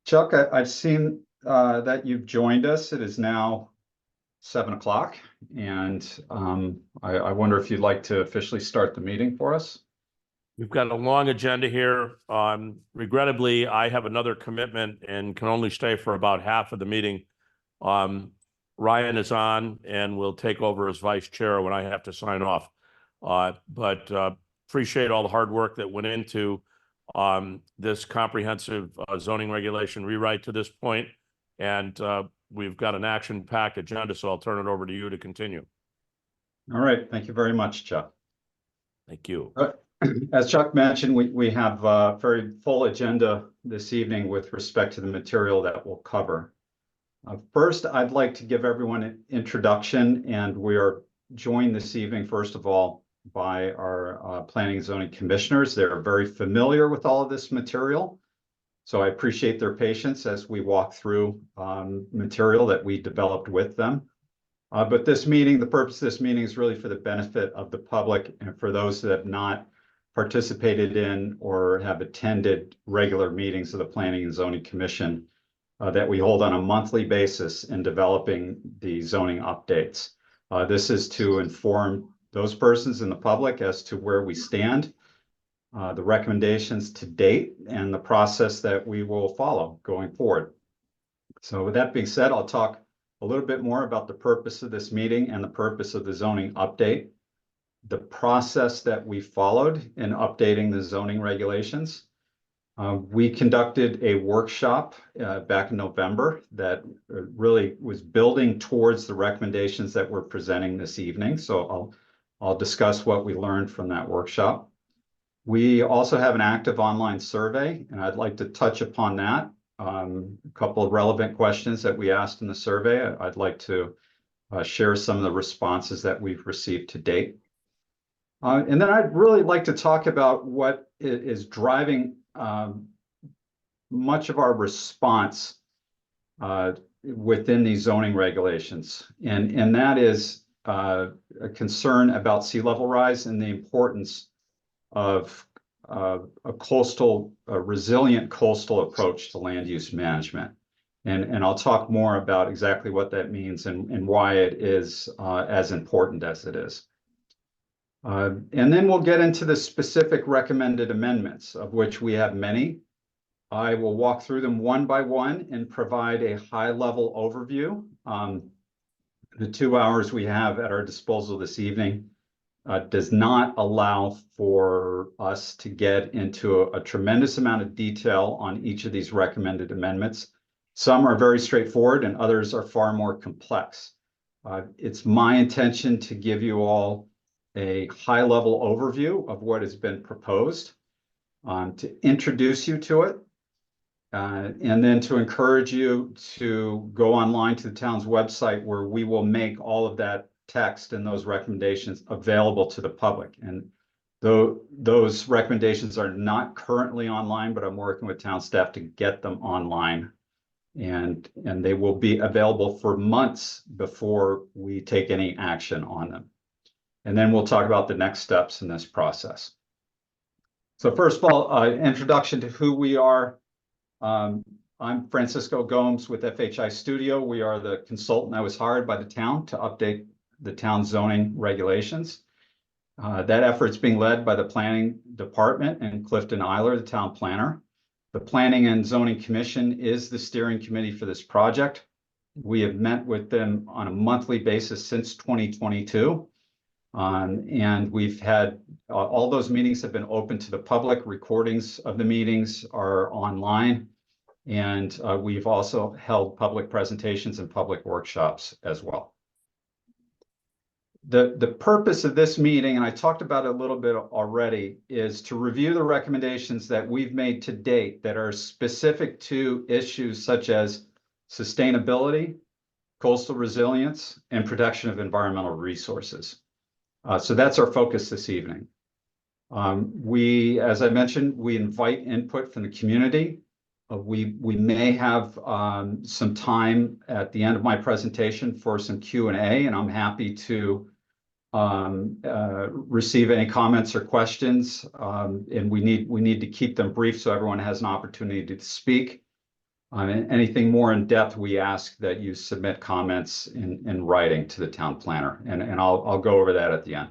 Chuck, I've seen that you've joined us. It is now 7 o'clock, and I wonder if you'd like to officially start the meeting for us. We've got a long agenda here. Regrettably, I have another commitment and can only stay for about half of the meeting. Ryan is on and will take over as vice chair when I have to sign off. But appreciate all the hard work that went into this comprehensive zoning regulation rewrite to this point. And we've got an action-packed agenda, so I'll turn it over to you to continue. All right. Thank you very much, Chuck. Thank you. As Chuck mentioned, we have a very full agenda this evening with respect to the material that we'll cover. First, I'd like to give everyone an introduction, and we are joined this evening, first of all, by our planning and zoning commissioners. They're very familiar with all of this material, so I appreciate their patience as we walk through material that we developed with them. But this meeting, the purpose of this meeting is really for the benefit of the public and for those that have not participated in or have attended regular meetings of the Planning and Zoning Commission that we hold on a monthly basis in developing the zoning updates. This is to inform those persons in the public as to where we stand, the recommendations to date, and the process that we will follow going forward. So with that being said, I'll talk a little bit more about the purpose of this meeting and the purpose of the zoning update, the process that we followed in updating the zoning regulations. We conducted a workshop back in November that really was building towards the recommendations that we're presenting this evening. So I'll discuss what we learned from that workshop. We also have an active online survey, and I'd like to touch upon that. A couple of relevant questions that we asked in the survey. I'd like to share some of the responses that we've received to date. And then I'd really like to talk about what is driving much of our response within these zoning regulations. And that is a concern about sea level rise and the importance of a resilient coastal approach to land use management. And I'll talk more about exactly what that means and why it is as important as it is. And then we'll get into the specific recommended amendments, of which we have many. I will walk through them one by one and provide a high-level overview. The 2 hours we have at our disposal this evening does not allow for us to get into a tremendous amount of detail on each of these recommended amendments. Some are very straightforward and others are far more complex. It's my intention to give you all a high-level overview of what has been proposed, to introduce you to it, and then to encourage you to go online to the town's website where we will make all of that text and those recommendations available to the public. And though those recommendations are not currently online, but I'm working with town staff to get them online, and they will be available for months before we take any action on them. And then we'll talk about the next steps in this process. So first of all, introduction to who we are. I'm Francisco Gomes with FHI Studio. We are the consultant that was hired by the town to update the town zoning regulations. That effort's being led by the planning department and Clifton Eiler, the town planner. The Planning and Zoning Commission is the steering committee for this project. We have met with them on a monthly basis since 2022. And we've had all those meetings have been open to the public. Recordings of the meetings are online. And we've also held public presentations and public workshops as well. The purpose of this meeting, and I talked about it a little bit already, is to review the recommendations that we've made to date that are specific to issues such as sustainability, coastal resilience, and protection of environmental resources. So that's our focus this evening. As I mentioned, we invite input from the community. We may have some time at the end of my presentation for some Q&A, and I'm happy to receive any comments or questions. And we need to keep them brief so everyone has an opportunity to speak. And anything more in depth, we ask that you submit comments in writing to the town planner, and I'll go over that at the end.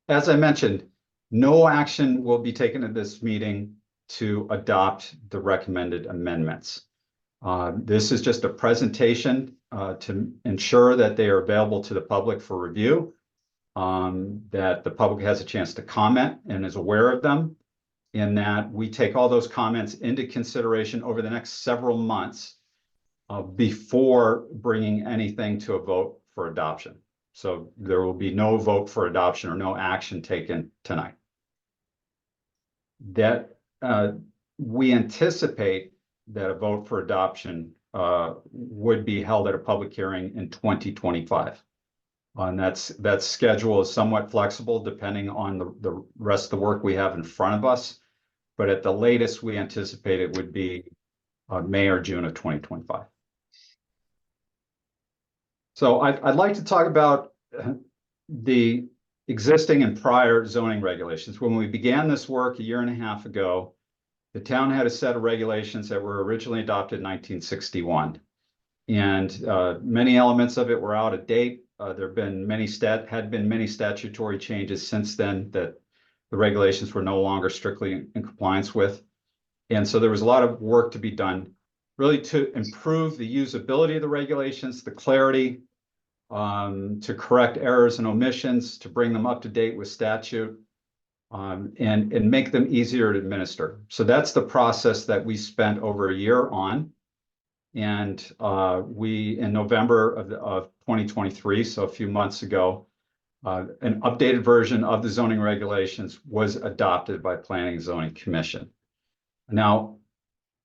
As I mentioned, no action will be taken at this meeting to adopt the recommended amendments. This is just a presentation to ensure that they are available to the public for review, that the public has a chance to comment and is aware of them, and that we take all those comments into consideration over the next several months before bringing anything to a vote for adoption. So there will be no vote for adoption or no action taken tonight. That we anticipate that a vote for adoption would be held at a public hearing in 2025. And that schedule is somewhat flexible depending on the rest of the work we have in front of us. But at the latest, we anticipate it would be May or June of 2025. So I'd like to talk about the existing and prior zoning regulations. When we began this work a year and a half ago, the town had a set of regulations that were originally adopted in 1961. And many elements of it were out of date. There have been many statutory changes since then that the regulations were no longer strictly in compliance with. And so there was a lot of work to be done really to improve the usability of the regulations, the clarity, to correct errors and omissions, to bring them up to date with statute, and make them easier to administer. So that's the process that we spent over a year on. And we, in November of 2023, so a few months ago, an updated version of the zoning regulations was adopted by Planning and Zoning Commission. Now,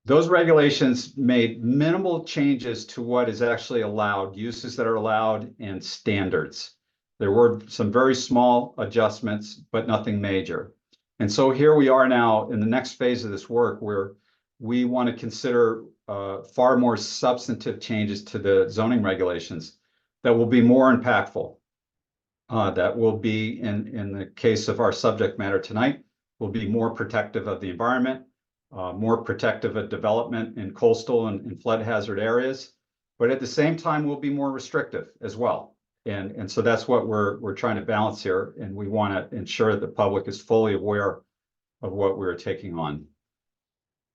those regulations made minimal changes to what is actually allowed, uses that are allowed, and standards. There were some very small adjustments, but nothing major. And so here we are now in the next phase of this work where we want to consider far more substantive changes to the zoning regulations that will be more impactful. That will be, in the case of our subject matter tonight, will be more protective of the environment, more protective of development in coastal and flood hazard areas, but at the same time will be more restrictive as well. And so that's what we're trying to balance here, and we want to ensure that the public is fully aware of what we're taking on.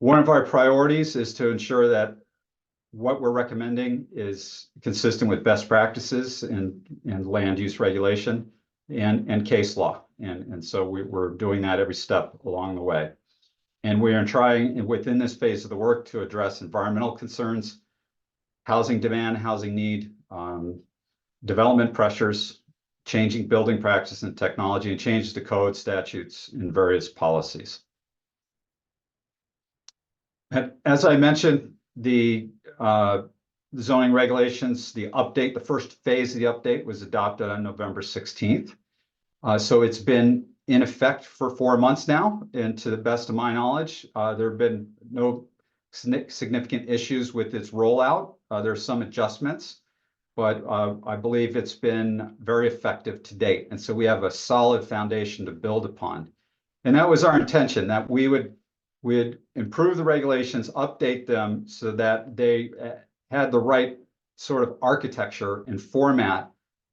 One of our priorities is to ensure that what we're recommending is consistent with best practices and land use regulation and case law. And so we're doing that every step along the way. And we are trying within this phase of the work to address environmental concerns, housing demand, housing need, development pressures, changing building practice and technology, and changes to code, statutes, and various policies. And as I mentioned, the zoning regulations, the first phase of the update was adopted on November 16th. So it's been in effect for 4 months now, and to the best of my knowledge, there have been no significant issues with its rollout. There are some adjustments, but I believe it's been very effective to date. And so we have a solid foundation to build upon. And that was our intention, that we'd improve the regulations, update them so that they had the right sort of architecture and format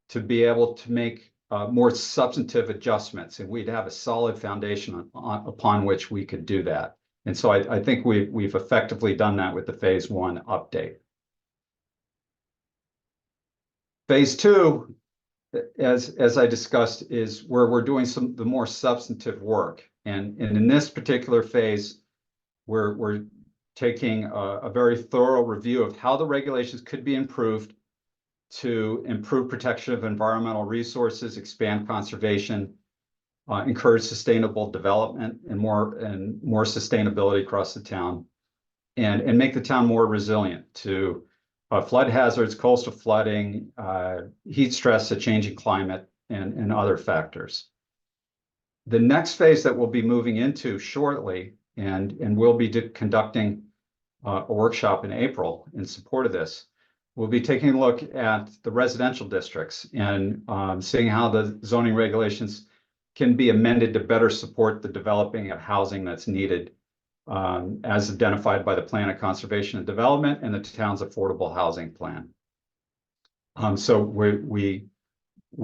to be able to make more substantive adjustments. And we'd have a solid foundation upon which we could do that. And so I think we've effectively done that with the phase 1 update. Phase 2, as I discussed, is where we're doing the more substantive work. And in this particular phase, we're taking a very thorough review of how the regulations could be improved to improve protection of environmental resources, expand conservation, encourage sustainable development and more sustainability across the town, and make the town more resilient to flood hazards, coastal flooding, heat stress, a changing climate, and other factors. The next phase that we'll be moving into shortly, and we'll be conducting a workshop in April in support of this, We'll be taking a look at the residential districts and seeing how the zoning regulations can be amended to better support the developing of housing that's needed as identified by the Plan of Conservation and Development and the town's affordable housing plan. So we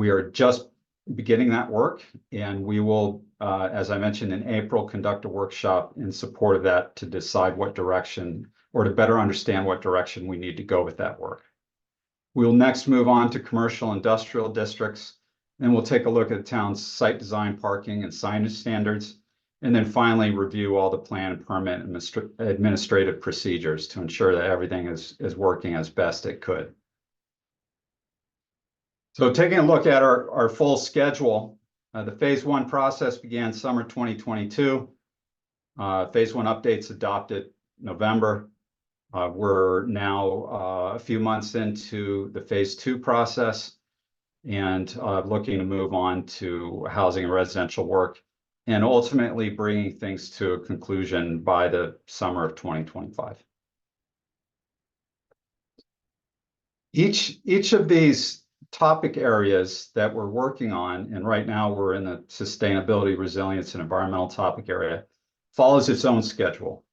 are just beginning that work, and we will, as I mentioned in April, conduct a workshop in support of that to decide what direction or to better understand what direction we need to go with that work. We'll next move on to commercial industrial districts, and we'll take a look at the town's site design, parking, and signage standards, and then finally review all the plan and permit administrative procedures to ensure that everything is working as best it could. So taking a look at our full schedule, the phase 1 process began summer 2022. Phase 1 updates adopted November. We're now a few months into the phase 2 process and looking to move on to housing and residential work and ultimately bringing things to a conclusion by the summer of 2025. Each of these topic areas that we're working on, and right now we're in the sustainability, resilience, and environmental topic area, follows its own schedule.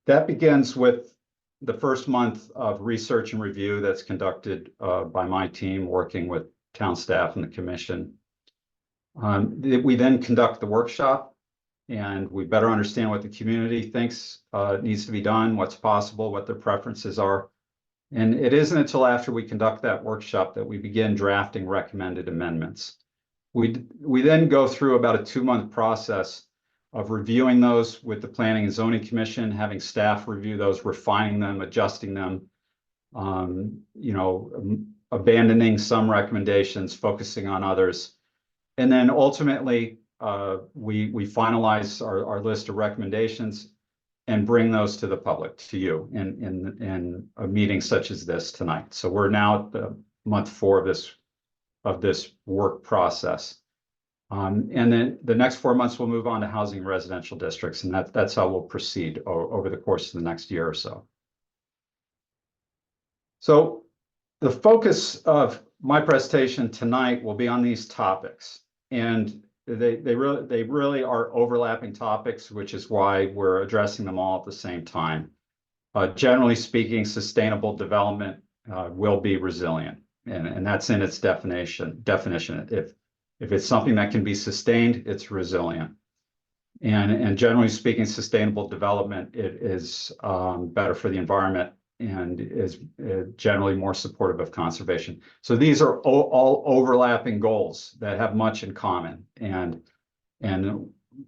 That begins with the first month of research and review that's conducted by my team working with town staff and the commission. We then conduct the workshop, and we better understand what the community thinks needs to be done, what's possible, what their preferences are. And it isn't until after we conduct that workshop that we begin drafting recommended amendments. We then go through about a 2-month process of reviewing those with the Planning and Zoning Commission, having staff review those, refining them, adjusting them, abandoning some recommendations, focusing on others. And then ultimately, we finalize our list of recommendations and bring those to the public, to you, in a meeting such as this tonight. So we're now at the month 4 of this work process. And then the next 4 months, we'll move on to housing and residential districts, and that's how we'll proceed over the course of the next year or so. So the focus of my presentation tonight will be on these topics, and they really are overlapping topics, which is why we're addressing them all at the same time. Generally speaking, sustainable development will be resilient, and that's in its definition. If it's something that can be sustained, it's resilient. And generally speaking, sustainable development is better for the environment and is generally more supportive of conservation. So these are all overlapping goals that have much in common. And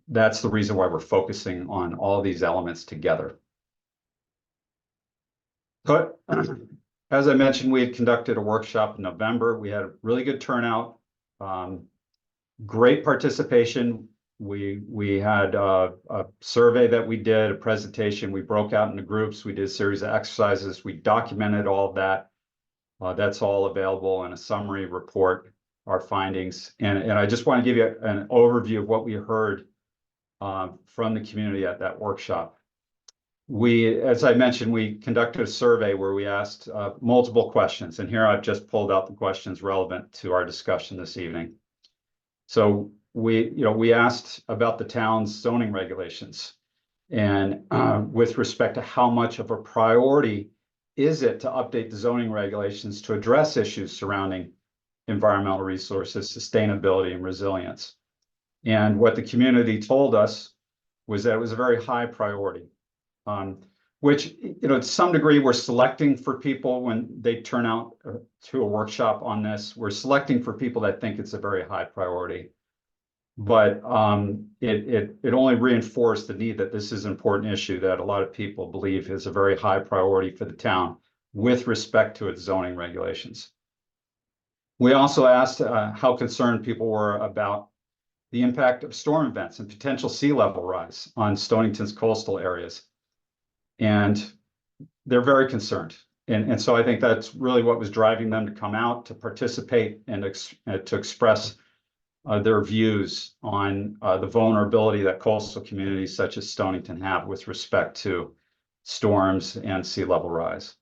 that's the reason why we're focusing on all these elements together. But as I mentioned, we had conducted a workshop in November. We had a really good turnout. Great participation. We had a survey that we did, a presentation. We broke out into groups. We did a series of exercises. We documented all of that. That's all available in a summary report, our findings. And I just want to give you an overview of what we heard from the community at that workshop. As I mentioned, we conducted a survey where we asked multiple questions. And here I've just pulled out the questions relevant to our discussion this evening. So we asked about the town's zoning regulations and with respect to how much of a priority is it to update the zoning regulations to address issues surrounding environmental resources, sustainability, and resilience. And what the community told us was that it was a very high priority, which, to some degree, we're selecting for people when they turn out to a workshop on this. We're selecting for people that think it's a very high priority. But it only reinforced the need that this is an important issue that a lot of people believe is a very high priority for the town with respect to its zoning regulations. We also asked how concerned people were about the impact of storm events and potential sea level rise on Stonington's coastal areas. And they're very concerned. And so I think that's really what was driving them to come out, to participate, and to express their views on the vulnerability that coastal communities such as Stonington have with respect to storms and sea level rise.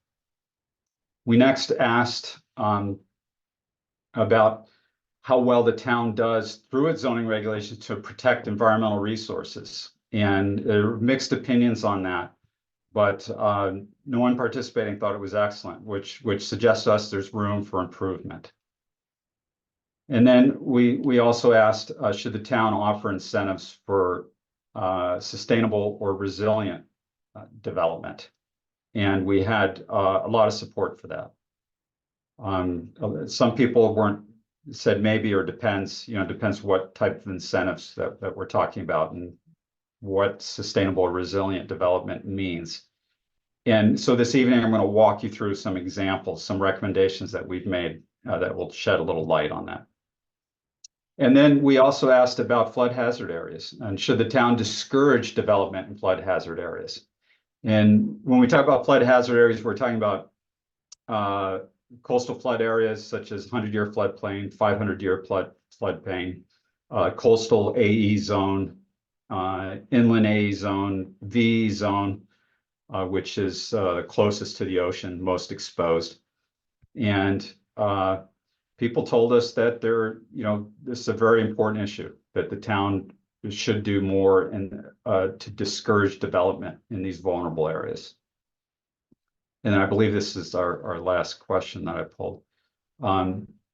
We next asked about how well the town does through its zoning regulations to protect environmental resources. And there are mixed opinions on that, but no one participating thought it was excellent, which suggests to us there's room for improvement. And then we also asked, should the town offer incentives for sustainable or resilient development? And we had a lot of support for that. Some people said maybe or depends, depends what type of incentives that we're talking about and what sustainable or resilient development means. And so this evening, I'm going to walk you through some examples, some recommendations that we've made that will shed a little light on that. And then we also asked about flood hazard areas and should the town discourage development in flood hazard areas? And when we talk about flood hazard areas, we're talking about coastal flood areas such as 100-year floodplain, 500-year floodplain, coastal AE zone, inland AE zone, VE zone, which is closest to the ocean, most exposed. And people told us that this is a very important issue, that the town should do more to discourage development in these vulnerable areas. And I believe this is our last question that I pulled.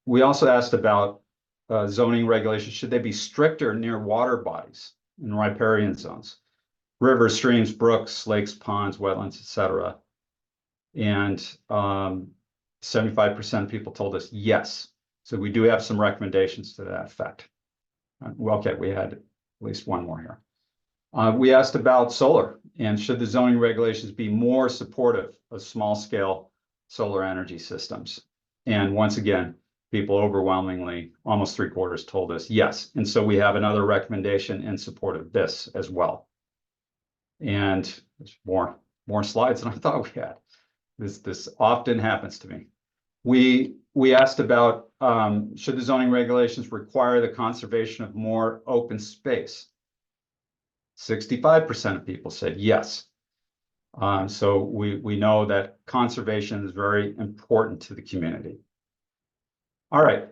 We also asked about zoning regulations. Should they be stricter near water bodies in riparian zones? Rivers, streams, brooks, lakes, ponds, wetlands, etc. And 75% of people told us yes. So we do have some recommendations to that effect. Well, okay, we had at least one more here. We asked about solar and should the zoning regulations be more supportive of small-scale solar energy systems? And once again, people overwhelmingly, almost 3/4 told us yes. And so we have another recommendation in support of this as well. And there's more slides than I thought we had. This often happens to me. We asked about should the zoning regulations require the conservation of more open space? 65% of people said yes. So we know that conservation is very important to the community. All right.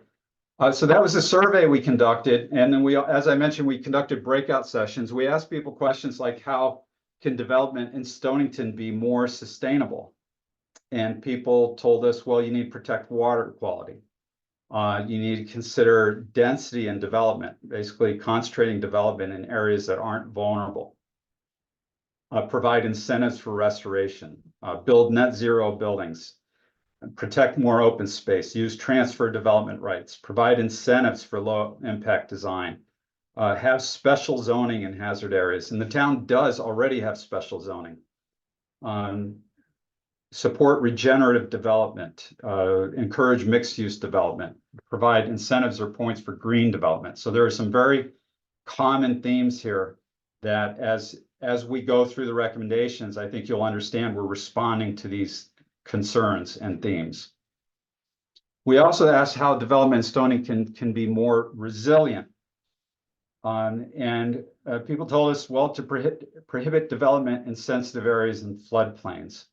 So that was a survey we conducted. And then as I mentioned, we conducted breakout sessions. We asked people questions like, how can development in Stonington be more sustainable? And people told us, well, you need to protect water quality. You need to consider density and development, basically concentrating development in areas that aren't vulnerable. Provide incentives for restoration, build net zero buildings, protect more open space, use transfer development rights, provide incentives for low impact design, have special zoning in hazard areas. And the town does already have special zoning. Support regenerative development, encourage mixed use development, provide incentives or points for green development. So there are some very common themes here that as we go through the recommendations, I think you'll understand we're responding to these concerns and themes. We also asked how development in Stonington can be more resilient. And people told us, well, to prohibit development in sensitive areas and floodplains.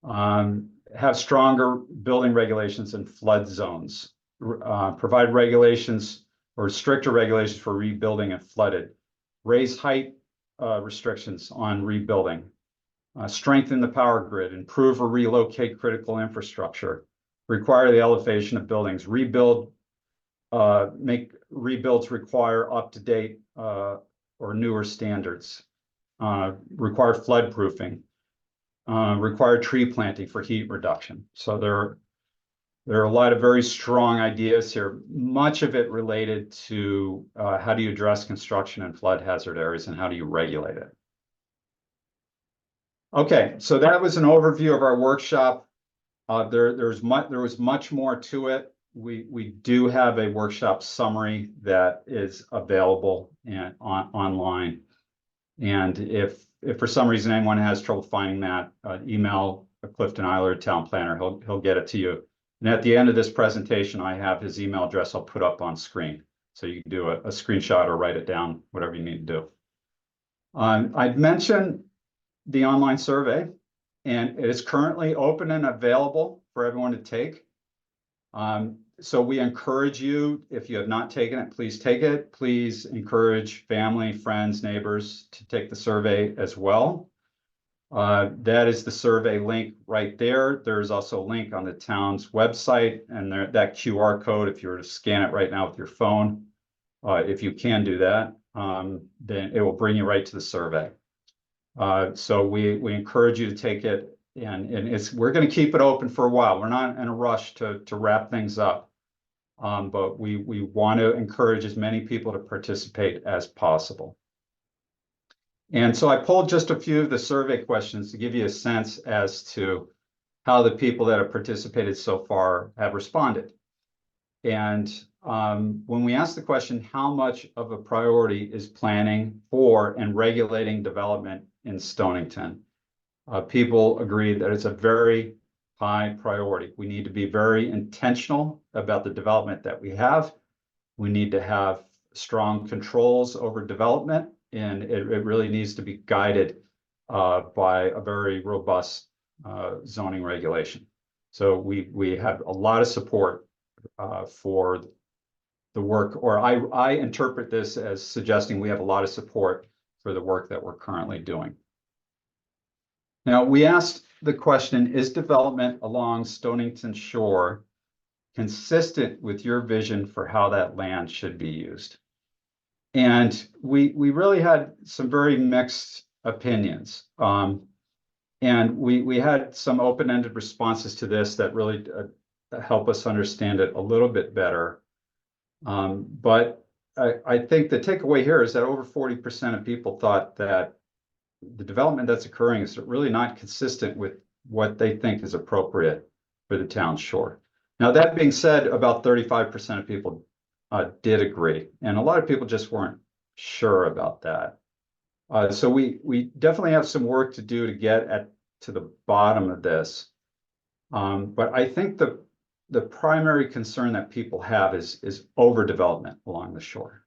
Have stronger building regulations in flood zones, provide regulations or stricter regulations for rebuilding and flooded, raise height restrictions on rebuilding, strengthen the power grid, improve or relocate critical infrastructure, require the elevation of buildings, make rebuilds require up-to-date or newer standards, require flood proofing, require tree planting for heat reduction. So there are a lot of very strong ideas here, much of it related to how do you address construction in flood hazard areas and how do you regulate it. Okay, so that was an overview of our workshop. There was much more to it. We do have a workshop summary that is available and online. And if for some reason anyone has trouble finding that, email Clifton Eiler, town planner. He'll get it to you. And at the end of this presentation, I have his email address I'll put up on screen. So you can do a screenshot or write it down, whatever you need to do. I'd mentioned the online survey, and it is currently open and available for everyone to take. So we encourage you, if you have not taken it, please take it. Please encourage family, friends, neighbors to take the survey as well. That is the survey link right there. There's also a link on the town's website, and that QR code, if you were to scan it right now with your phone, if you can do that, then it will bring you right to the survey. So we encourage you to take it, and we're going to keep it open for a while. We're not in a rush to wrap things up, but we want to encourage as many people to participate as possible. And so I pulled just a few of the survey questions to give you a sense as to how the people that have participated so far have responded. And when we ask the question, how much of a priority is planning for and regulating development in Stonington? People agree that it's a very high priority. We need to be very intentional about the development that we have. We need to have strong controls over development, and it really needs to be guided by a very robust zoning regulation. So we have a lot of support for the work, or I interpret this as suggesting we have a lot of support for the work that we're currently doing. Now, we asked the question, is development along Stonington shore consistent with your vision for how that land should be used? And we really had some very mixed opinions. And we had some open-ended responses to this that really help us understand it a little bit better. But I think the takeaway here is that over 40% of people thought that the development that's occurring is really not consistent with what they think is appropriate for the town shore. Now, that being said, about 35% of people did agree, and a lot of people just weren't sure about that. So we definitely have some work to do to get to the bottom of this. But I think the primary concern that people have is overdevelopment along the shore.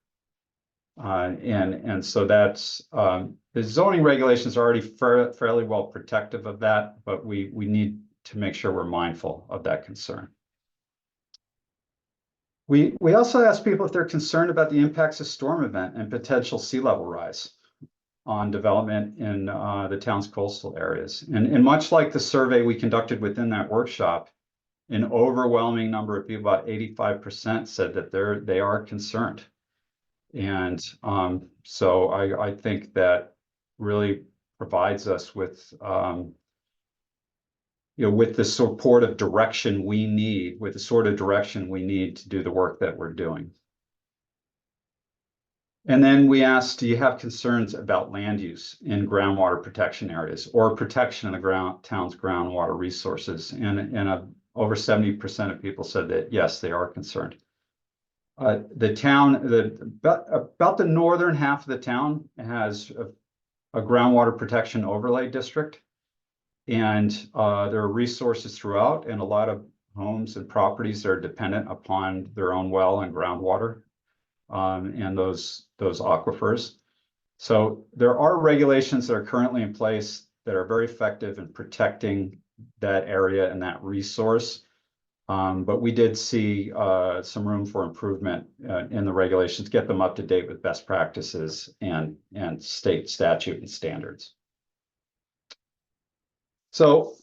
And so that's the zoning regulations are already fairly well protective of that, but we need to make sure we're mindful of that concern. We also asked people if they're concerned about the impacts of storm event and potential sea level rise on development in the town's coastal areas. And much like the survey we conducted within that workshop, an overwhelming number of people, about 85%, said that they are concerned. And so I think that really provides us with with the supportive direction we need, with the sort of direction we need to do the work that we're doing. And then we asked, do you have concerns about land use in groundwater protection areas or protection of the town's groundwater resources? And over 70% of people said that, yes, they are concerned. The town, about the northern half of the town has a groundwater protection overlay district. And there are resources throughout, and a lot of homes and properties that are dependent upon their own well and groundwater and those aquifers. So there are regulations that are currently in place that are very effective in protecting that area and that resource. But we did see some room for improvement in the regulations, get them up to date with best practices and state statute and standards. So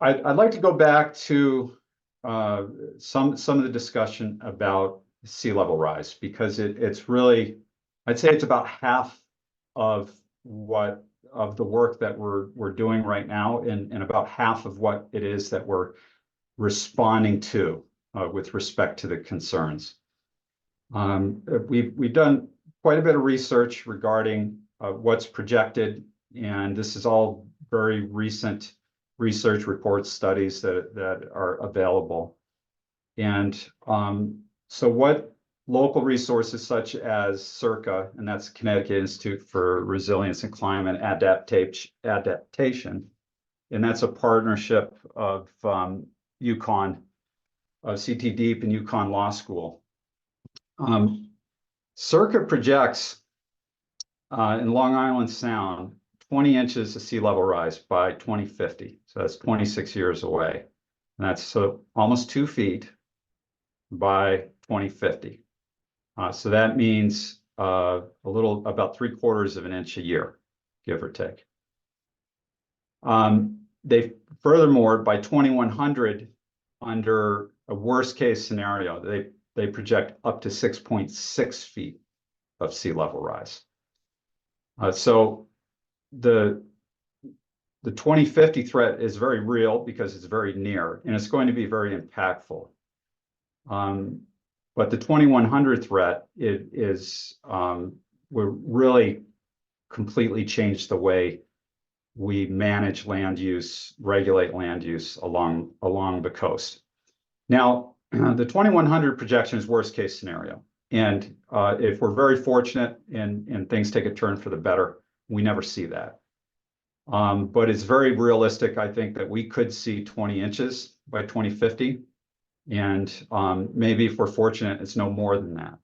I'd like to go back to some of the discussion about sea level rise, because it's really, I'd say it's about half of the work that we're doing right now, and about half of what it is that we're responding to with respect to the concerns. We've done quite a bit of research regarding what's projected, and this is all very recent research reports, studies that are available. And so what local resources such as CIRCA, and that's Connecticut Institute for Resilience and Climate Adaptation, and that's a partnership of UConn, CT Deep and UConn Law School. CIRCA projects in Long Island Sound 20 inches of sea level rise by 2050. So that's 26 years away. And that's so almost 2 feet by 2050. So that means about 3/4 of an inch a year, give or take. They furthermore, by 2100, under a worst case scenario, they project up to 6.6 feet of sea level rise. So the 2050 threat is very real because it's very near, and it's going to be very impactful. But the 2100 threat will really completely change the way we manage land use, regulate land use along the coast. Now, the 2100 projection is worst case scenario. And if we're very fortunate and things take a turn for the better, we never see that. But it's very realistic, I think, that we could see 20 inches by 2050. And maybe if we're fortunate, it's no more than that.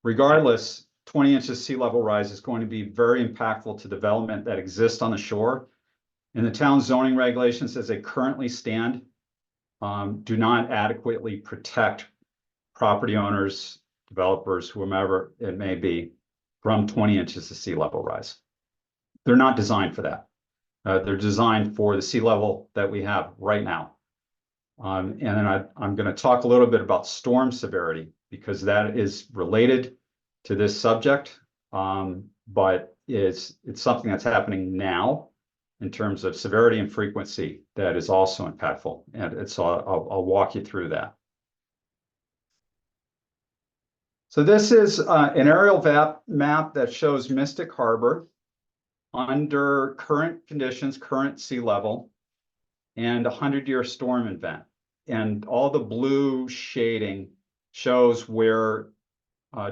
Regardless, 20 inches sea level rise is going to be very impactful to development that exists on the shore. And the town zoning regulations as they currently stand do not adequately protect property owners, developers, whomever it may be, from 20 inches of sea level rise. They're not designed for that. They're designed for the sea level that we have right now. And then I'm going to talk a little bit about storm severity because that is related to this subject, but it's something that's happening now in terms of severity and frequency that is also impactful. And so I'll walk you through that. So this is an aerial map that shows Mystic Harbor under current conditions, current sea level, and a 100-year storm event. And all the blue shading shows where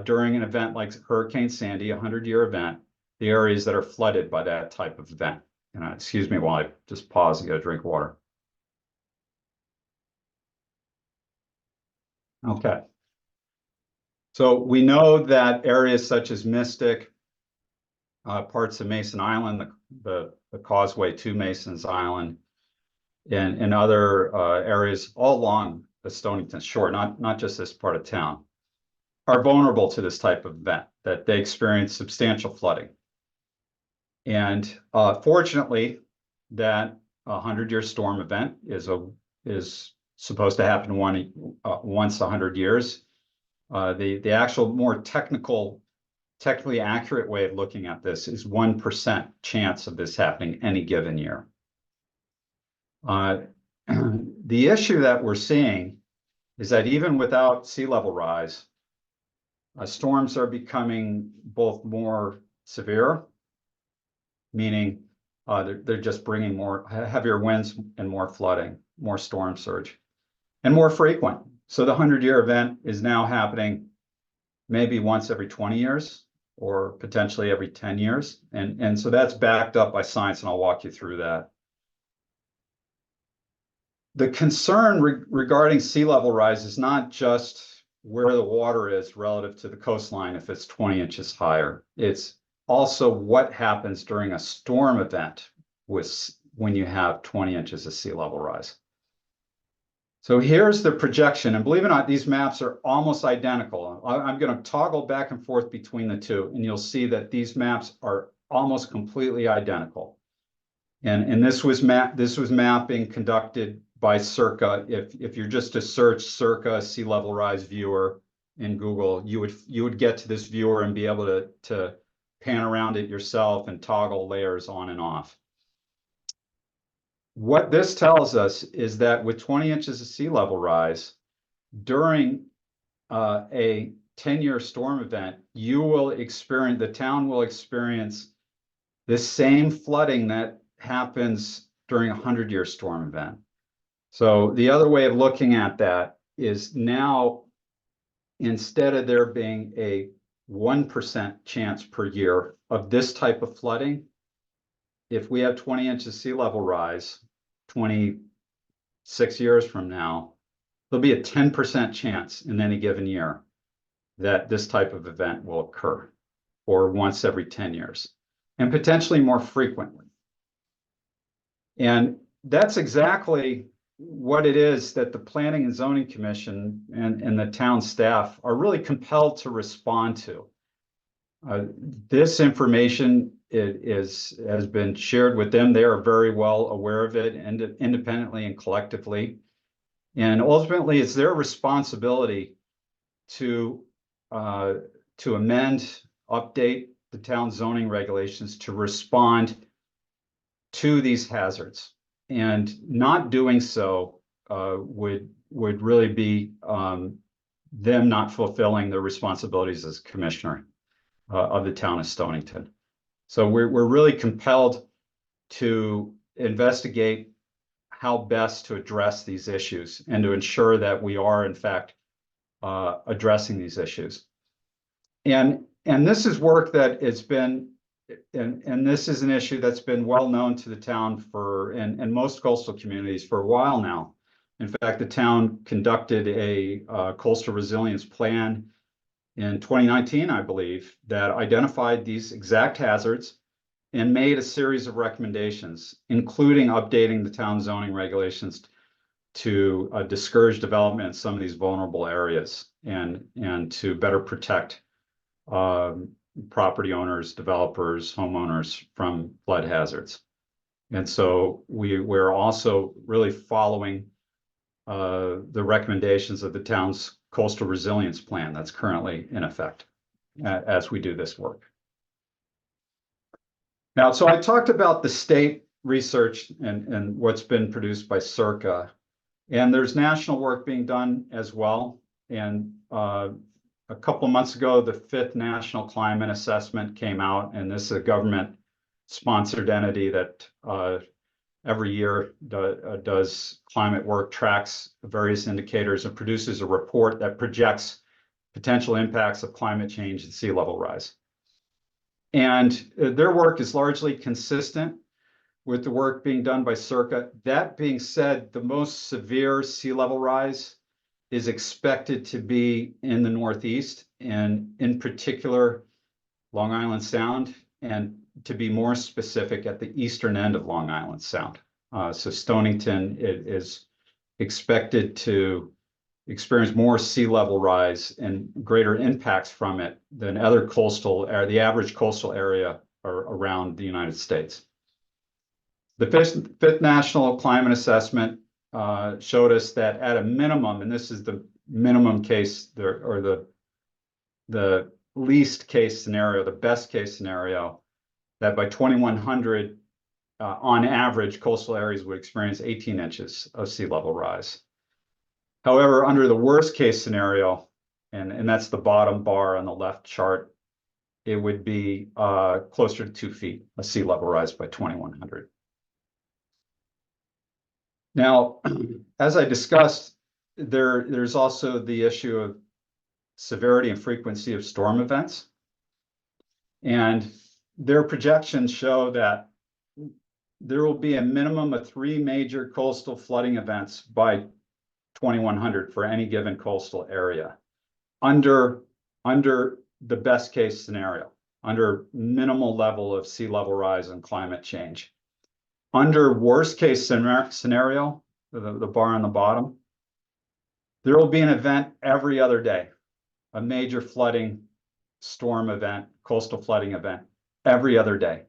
during an event like Hurricane Sandy, a 100-year event, the areas that are flooded by that type of event. And excuse me while I just pause and get a drink of water. Okay. So we know that areas such as Mystic, parts of Mason Island, the causeway to Mason's Island, and other areas all along the Stonington shore, not just this part of town, are vulnerable to this type of event, that they experience substantial flooding. And fortunately, that 100-year storm event is supposed to happen once 100 years. The actual more technically accurate way of looking at this is 1% chance of this happening any given year. The issue that we're seeing is that even without sea level rise, storms are becoming both more severe, meaning they're just bringing more heavier winds and more flooding, more storm surge, and more frequent. So the 100-year event is now happening maybe once every 20 years or potentially every 10 years. And so that's backed up by science, and I'll walk you through that. The concern regarding sea level rise is not just where the water is relative to the coastline if it's 20 inches higher. It's also what happens during a storm event when you have 20 inches of sea level rise. So here's the projection, and believe it or not, these maps are almost identical. I'm going to toggle back and forth between the two, and you'll see that these maps are almost completely identical. And this was mapping conducted by Circa. If you're just to search Circa sea level rise viewer in Google, you would get to this viewer and be able to pan around it yourself and toggle layers on and off. What this tells us is that with 20 inches of sea level rise during a 10-year storm event, the town will experience the same flooding that happens during a 100-year storm event. So the other way of looking at that is now, instead of there being a 1% chance per year of this type of flooding, if we have 20 inches sea level rise 26 years from now, there'll be a 10% chance in any given year that this type of event will occur, or once every 10 years, and potentially more frequently. And that's exactly what it is that the Planning and Zoning Commission and the town staff are really compelled to respond to. This information has been shared with them. They are very well aware of it independently and collectively. And ultimately, it's their responsibility to amend, update the town zoning regulations to respond to these hazards. And not doing so would really be them not fulfilling their responsibilities as commissioner of the town of Stonington. So we're really compelled to investigate how best to address these issues and to ensure that we are in fact addressing these issues. And this is work that it's been, and this is an issue that's been well known to the town for, and most coastal communities for a while now. In fact, the town conducted a coastal resilience plan in 2019, I believe, that identified these exact hazards and made a series of recommendations, including updating the town zoning regulations to discourage development in some of these vulnerable areas and to better protect property owners, developers, homeowners from flood hazards. And so we're also really following the recommendations of the town's coastal resilience plan that's currently in effect as we do this work. Now, so I talked about the state research and what's been produced by Circa, and there's national work being done as well. And a couple of months ago, the 5th National Climate Assessment came out, and this is a government-sponsored entity that every year does climate work, tracks various indicators, and produces a report that projects potential impacts of climate change and sea level rise. And their work is largely consistent with the work being done by Circa. That being said, the most severe sea level rise is expected to be in the Northeast, and in particular, Long Island Sound, and to be more specific, at the eastern end of Long Island Sound. So Stonington is expected to experience more sea level rise and greater impacts from it than other coastal, or the average coastal area around the United States. The 5th National Climate Assessment showed us that at a minimum, and this is the minimum case there, or the least case scenario, the best case scenario, that by 2100, on average, coastal areas would experience 18 inches of sea level rise. However, under the worst case scenario, and that's the bottom bar on the left chart, it would be closer to 2 feet of sea level rise by 2100. Now, as I discussed, there's also the issue of severity and frequency of storm events. And their projections show that there will be a minimum of 3 major coastal flooding events by 2100 for any given coastal area under the best case scenario, under minimal level of sea level rise and climate change. Under worst case scenario, the bar on the bottom, there will be an event every other day, a major flooding storm event, coastal flooding event every other day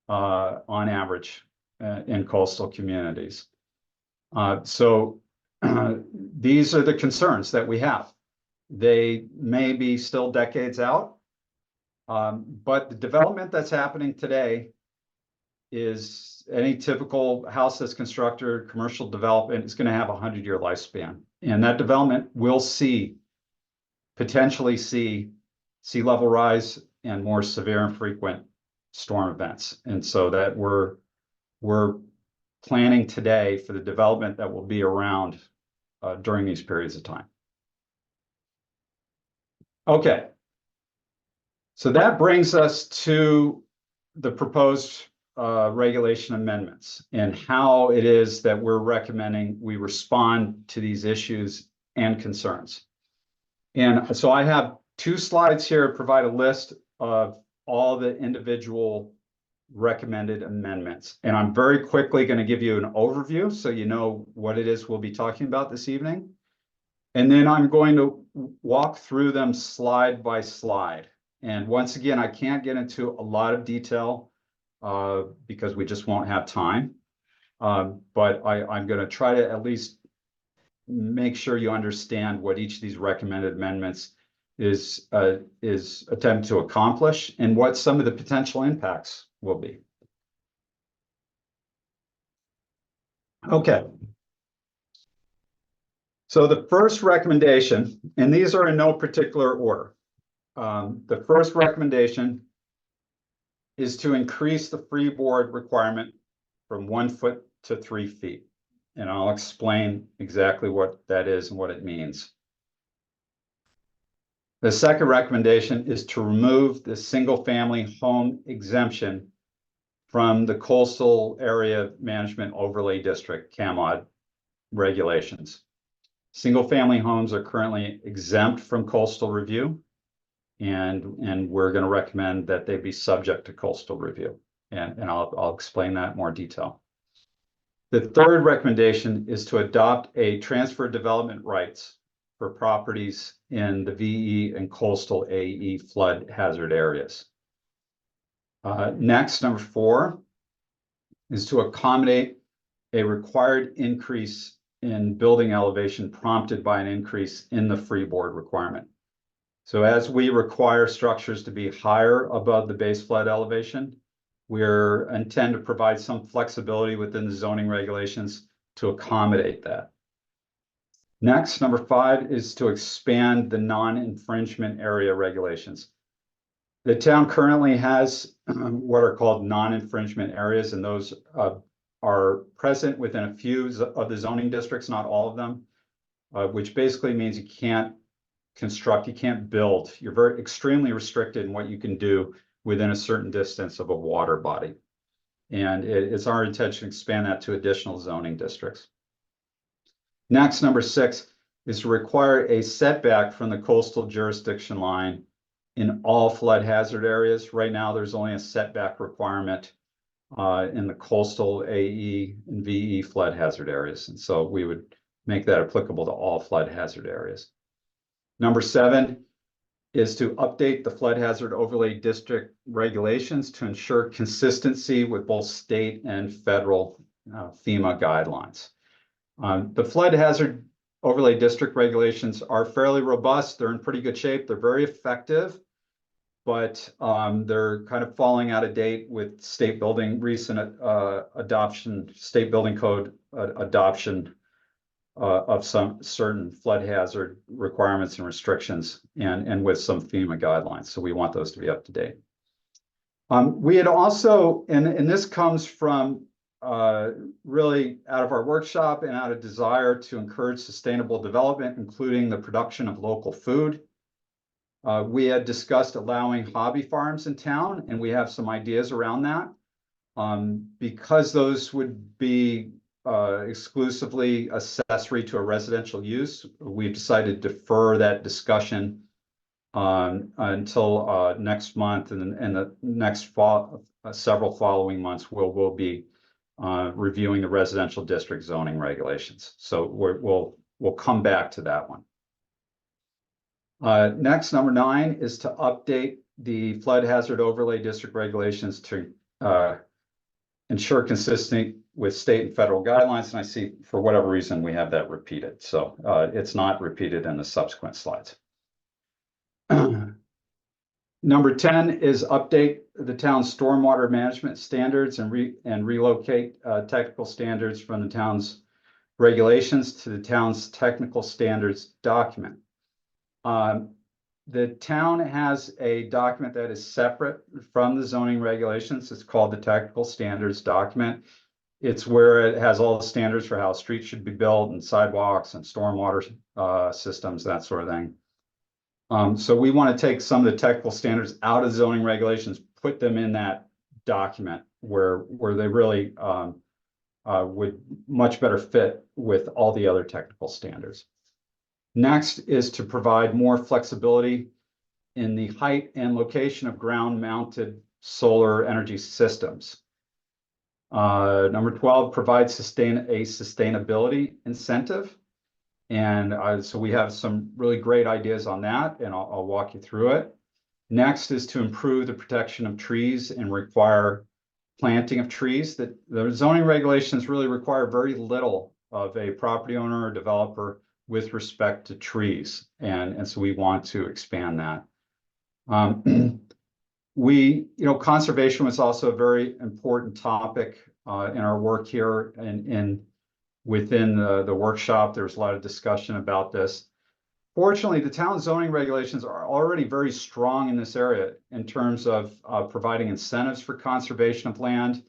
on average in coastal communities. So these are the concerns that we have. They may be still decades out, but the development that's happening today is any typical house that's constructed, commercial development is going to have a 100-year lifespan. And that development will potentially see sea level rise and more severe and frequent storm events. And so that we're planning today for the development that will be around during these periods of time. Okay. So that brings us to the proposed regulation amendments and how it is that we're recommending we respond to these issues and concerns. And so I have 2 slides here to provide a list of all the individual recommended amendments. And I'm very quickly going to give you an overview so you know what it is we'll be talking about this evening. And then I'm going to walk through them slide by slide. And once again, I can't get into a lot of detail because we just won't have time. But I'm going to try to at least make sure you understand what each of these recommended amendments is attempting to accomplish and what some of the potential impacts will be. Okay. So the first recommendation, and these are in no particular order. The first recommendation is to increase the freeboard requirement from 1 foot to 3 feet. And I'll explain exactly what that is and what it means. The second recommendation is to remove the single-family home exemption from the Coastal Area Management Overlay District, CAMOD, regulations. Single-family homes are currently exempt from coastal review, and we're going to recommend that they be subject to coastal review. And I'll explain that in more detail. The third recommendation is to adopt a transfer development rights for properties in the VE and coastal AE flood hazard areas. Next, number 4 is to accommodate a required increase in building elevation prompted by an increase in the freeboard requirement. So as we require structures to be higher above the base flood elevation, we're intend to provide some flexibility within the zoning regulations to accommodate that. Next, number 5 is to expand the non-infringement area regulations. The town currently has what are called non-infringement areas, and those are present within a few of the zoning districts, not all of them, which basically means you can't construct, you can't build. You're extremely restricted in what you can do within a certain distance of a water body. And it's our intention to expand that to additional zoning districts. Next, number 6 is to require a setback from the coastal jurisdiction line in all flood hazard areas. Right now, there's only a setback requirement in the coastal AE and VE flood hazard areas. And so we would make that applicable to all flood hazard areas. Number 7 is to update the flood hazard overlay district regulations to ensure consistency with both state and federal FEMA guidelines. The flood hazard overlay district regulations are fairly robust. They're in pretty good shape. They're very effective, but they're kind of falling out of date with state building recent adoption, state building code adoption of some certain flood hazard requirements and restrictions, and with some FEMA guidelines. So we want those to be up to date. We had also, and this comes from really out of our workshop and out of desire to encourage sustainable development, including the production of local food. We had discussed allowing hobby farms in town, and we have some ideas around that. Because those would be exclusively accessory to a residential use, we've decided to defer that discussion until next month, and the next fall, several following months, we'll be reviewing the residential district zoning regulations. So we'll come back to that one. Next, number 9 is to update the flood hazard overlay district regulations to ensure consistency with state and federal guidelines. And I see for whatever reason we have that repeated. So it's not repeated in the subsequent slides. Number 10 is update the town's stormwater management standards and relocate technical standards from the town's regulations to the town's technical standards document. The town has a document that is separate from the zoning regulations. It's called the technical standards document. It's where it has all the standards for how streets should be built and sidewalks and stormwater systems, that sort of thing. So we want to take some of the technical standards out of zoning regulations, put them in that document where they really would much better fit with all the other technical standards. Next is to provide more flexibility in the height and location of ground-mounted solar energy systems. Number 12, provide sustainability incentive. And so we have some really great ideas on that, and I'll walk you through it. Next is to improve the protection of trees and require planting of trees. That the zoning regulations really require very little of a property owner or developer with respect to trees. And so we want to expand that. Conservation was also a very important topic in our work here, and within the workshop, there was a lot of discussion about this. Fortunately, the town zoning regulations are already very strong in this area in terms of providing incentives for conservation of land,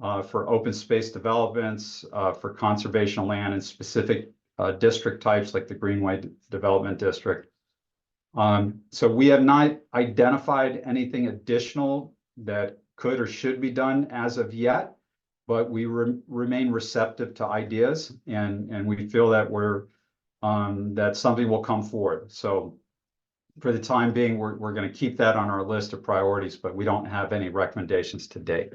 for open space developments, for conservation of land in specific district types like the Greenway Development District. So we have not identified anything additional that could or should be done as of yet, but we remain receptive to ideas, and we feel that that something will come forward. So for the time being, we're going to keep that on our list of priorities, but we don't have any recommendations to date.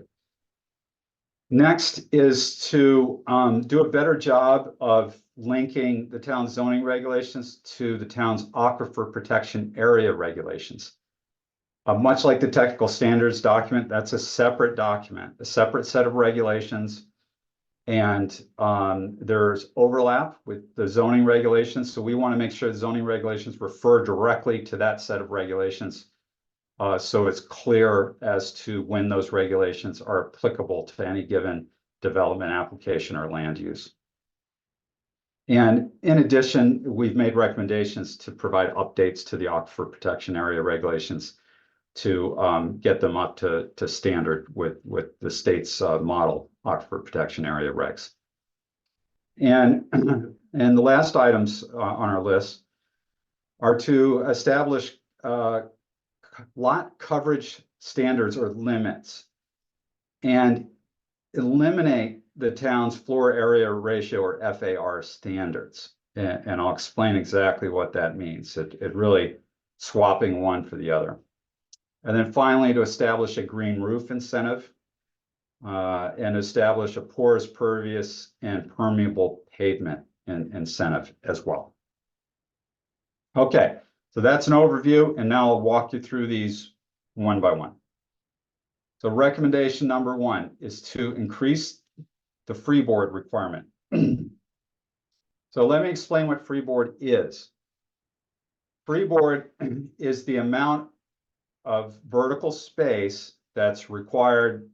Next is to do a better job of linking the town's zoning regulations to the town's aquifer protection area regulations. Much like the technical standards document, that's a separate document, a separate set of regulations. And there's overlap with the zoning regulations. So we want to make sure the zoning regulations refer directly to that set of regulations. So it's clear as to when those regulations are applicable to any given development application or land use. And in addition, we've made recommendations to provide updates to the aquifer protection area regulations to get them up to standard with the state's model aquifer protection area regs. And the last items on our list are to establish lot coverage standards or limits and eliminate the town's floor area ratio or FAR standards. And I'll explain exactly what that means. It really swapping one for the other. And then finally, to establish a green roof incentive and establish a porous, pervious, and permeable pavement incentive as well. Okay, so that's an overview, and now I'll walk you through these one by one. So recommendation number 1 is to increase the freeboard requirement. So let me explain what freeboard is. Freeboard is the amount of vertical space that's required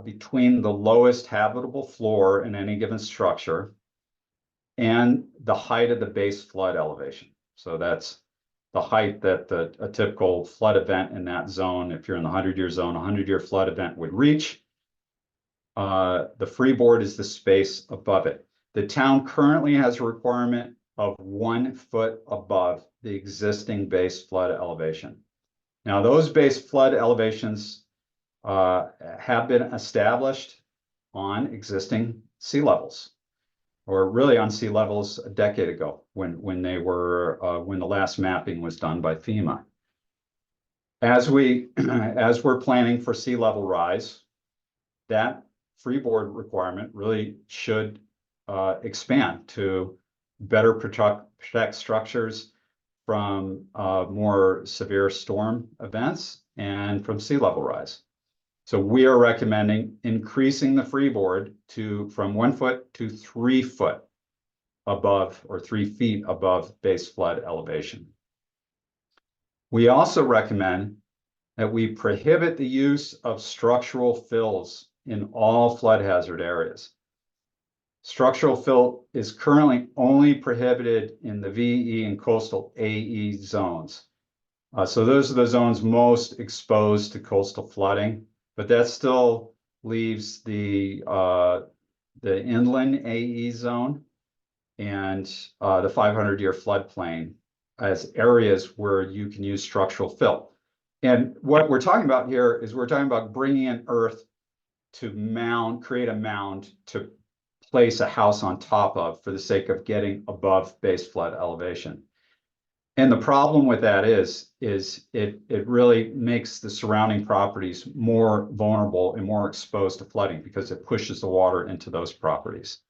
between the lowest habitable floor in any given structure and the height of the base flood elevation. So that's the height that a typical flood event in that zone, if you're in the 100-year zone, a 100-year flood event would reach. The freeboard is the space above it. The town currently has a requirement of 1 foot above the existing base flood elevation. Now, those base flood elevations have been established on existing sea levels, or really on sea levels a decade ago when the last mapping was done by FEMA. As we're planning for sea level rise, that freeboard requirement really should expand to better protect structures from more severe storm events and from sea level rise. So we are recommending increasing the freeboard from 1 foot to 3 foot above, or 3 feet above base flood elevation. We also recommend that we prohibit the use of structural fills in all flood hazard areas. Structural fill is currently only prohibited in the VE and coastal AE zones. So those are the zones most exposed to coastal flooding, but that still leaves the inland AE zone and the 500-year floodplain as areas where you can use structural fill. And what we're talking about here is we're talking about bringing in earth to create a mound to place a house on top of for the sake of getting above base flood elevation. And the problem with that is it really makes the surrounding properties more vulnerable and more exposed to flooding because it pushes the water into those properties.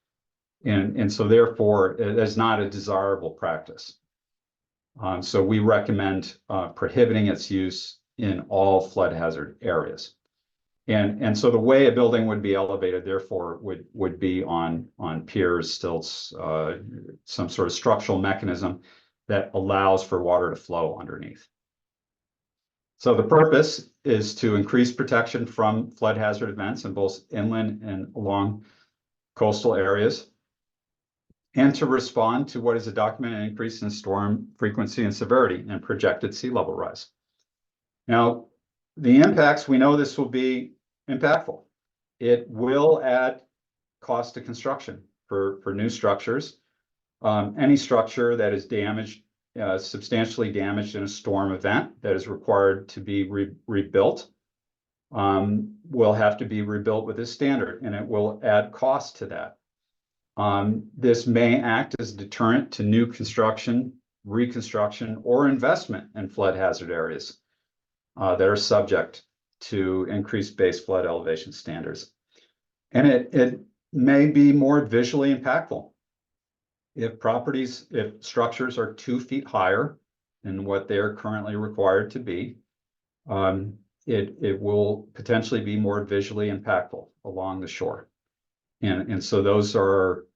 And so therefore, it is not a desirable practice. So we recommend prohibiting its use in all flood hazard areas. And so the way a building would be elevated, therefore, would be on piers, stilts, some sort of structural mechanism that allows for water to flow underneath. So the purpose is to increase protection from flood hazard events in both inland and along coastal areas, and to respond to what is a documented increase in storm frequency and severity and projected sea level rise. Now, the impacts, we know this will be impactful. It will add cost to construction for new structures. Any structure that is damaged, substantially damaged in a storm event that is required to be rebuilt will have to be rebuilt with this standard, and it will add cost to that. This may act as a deterrent to new construction, reconstruction, or investment in flood hazard areas that are subject to increased base flood elevation standards. And it may be more visually impactful. If structures are 2 feet higher than what they are currently required to be, it will potentially be more visually impactful along the shore. And so those are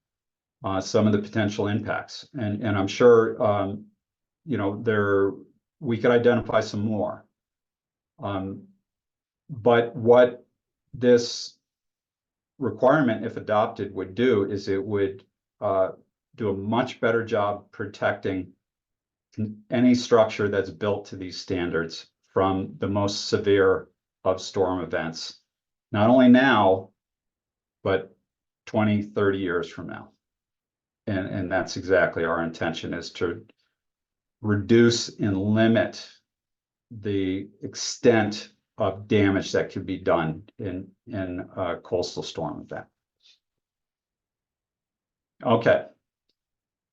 some of the potential impacts. And I'm sure, we could identify some more. But what this requirement, if adopted, would do is it would do a much better job protecting any structure that's built to these standards from the most severe of storm events, not only now, but 20, 30 years from now. And that's exactly our intention, is to reduce and limit the extent of damage that could be done in a coastal storm event. Okay.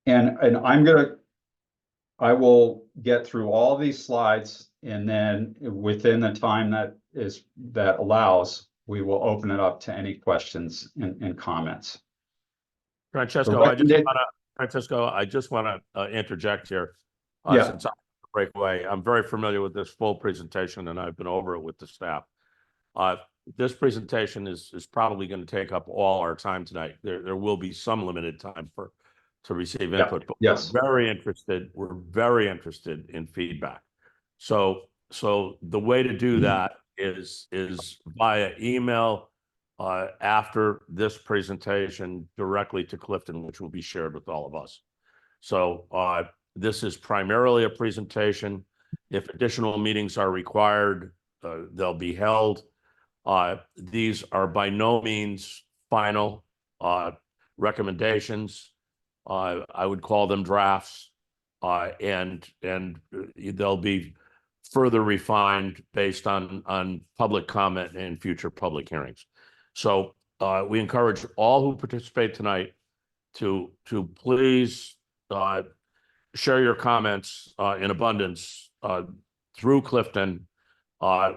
And I will get through all these slides, and then within the time that allows, we will open it up to any questions and comments. Francesco, I just want to interject here. Since I break away, I'm very familiar with this full presentation, and I've been over it with the staff. This presentation is probably going to take up all our time tonight. There will be some limited time to receive input, but we're very interested in feedback. So the way to do that is via email after this presentation directly to Clifton, which will be shared with all of us. So this is primarily a presentation. If additional meetings are required, they'll be held. These are by no means final recommendations. I would call them drafts, and they'll be further refined based on public comment and future public hearings. So we encourage all who participate tonight to please share your comments in abundance through Clifton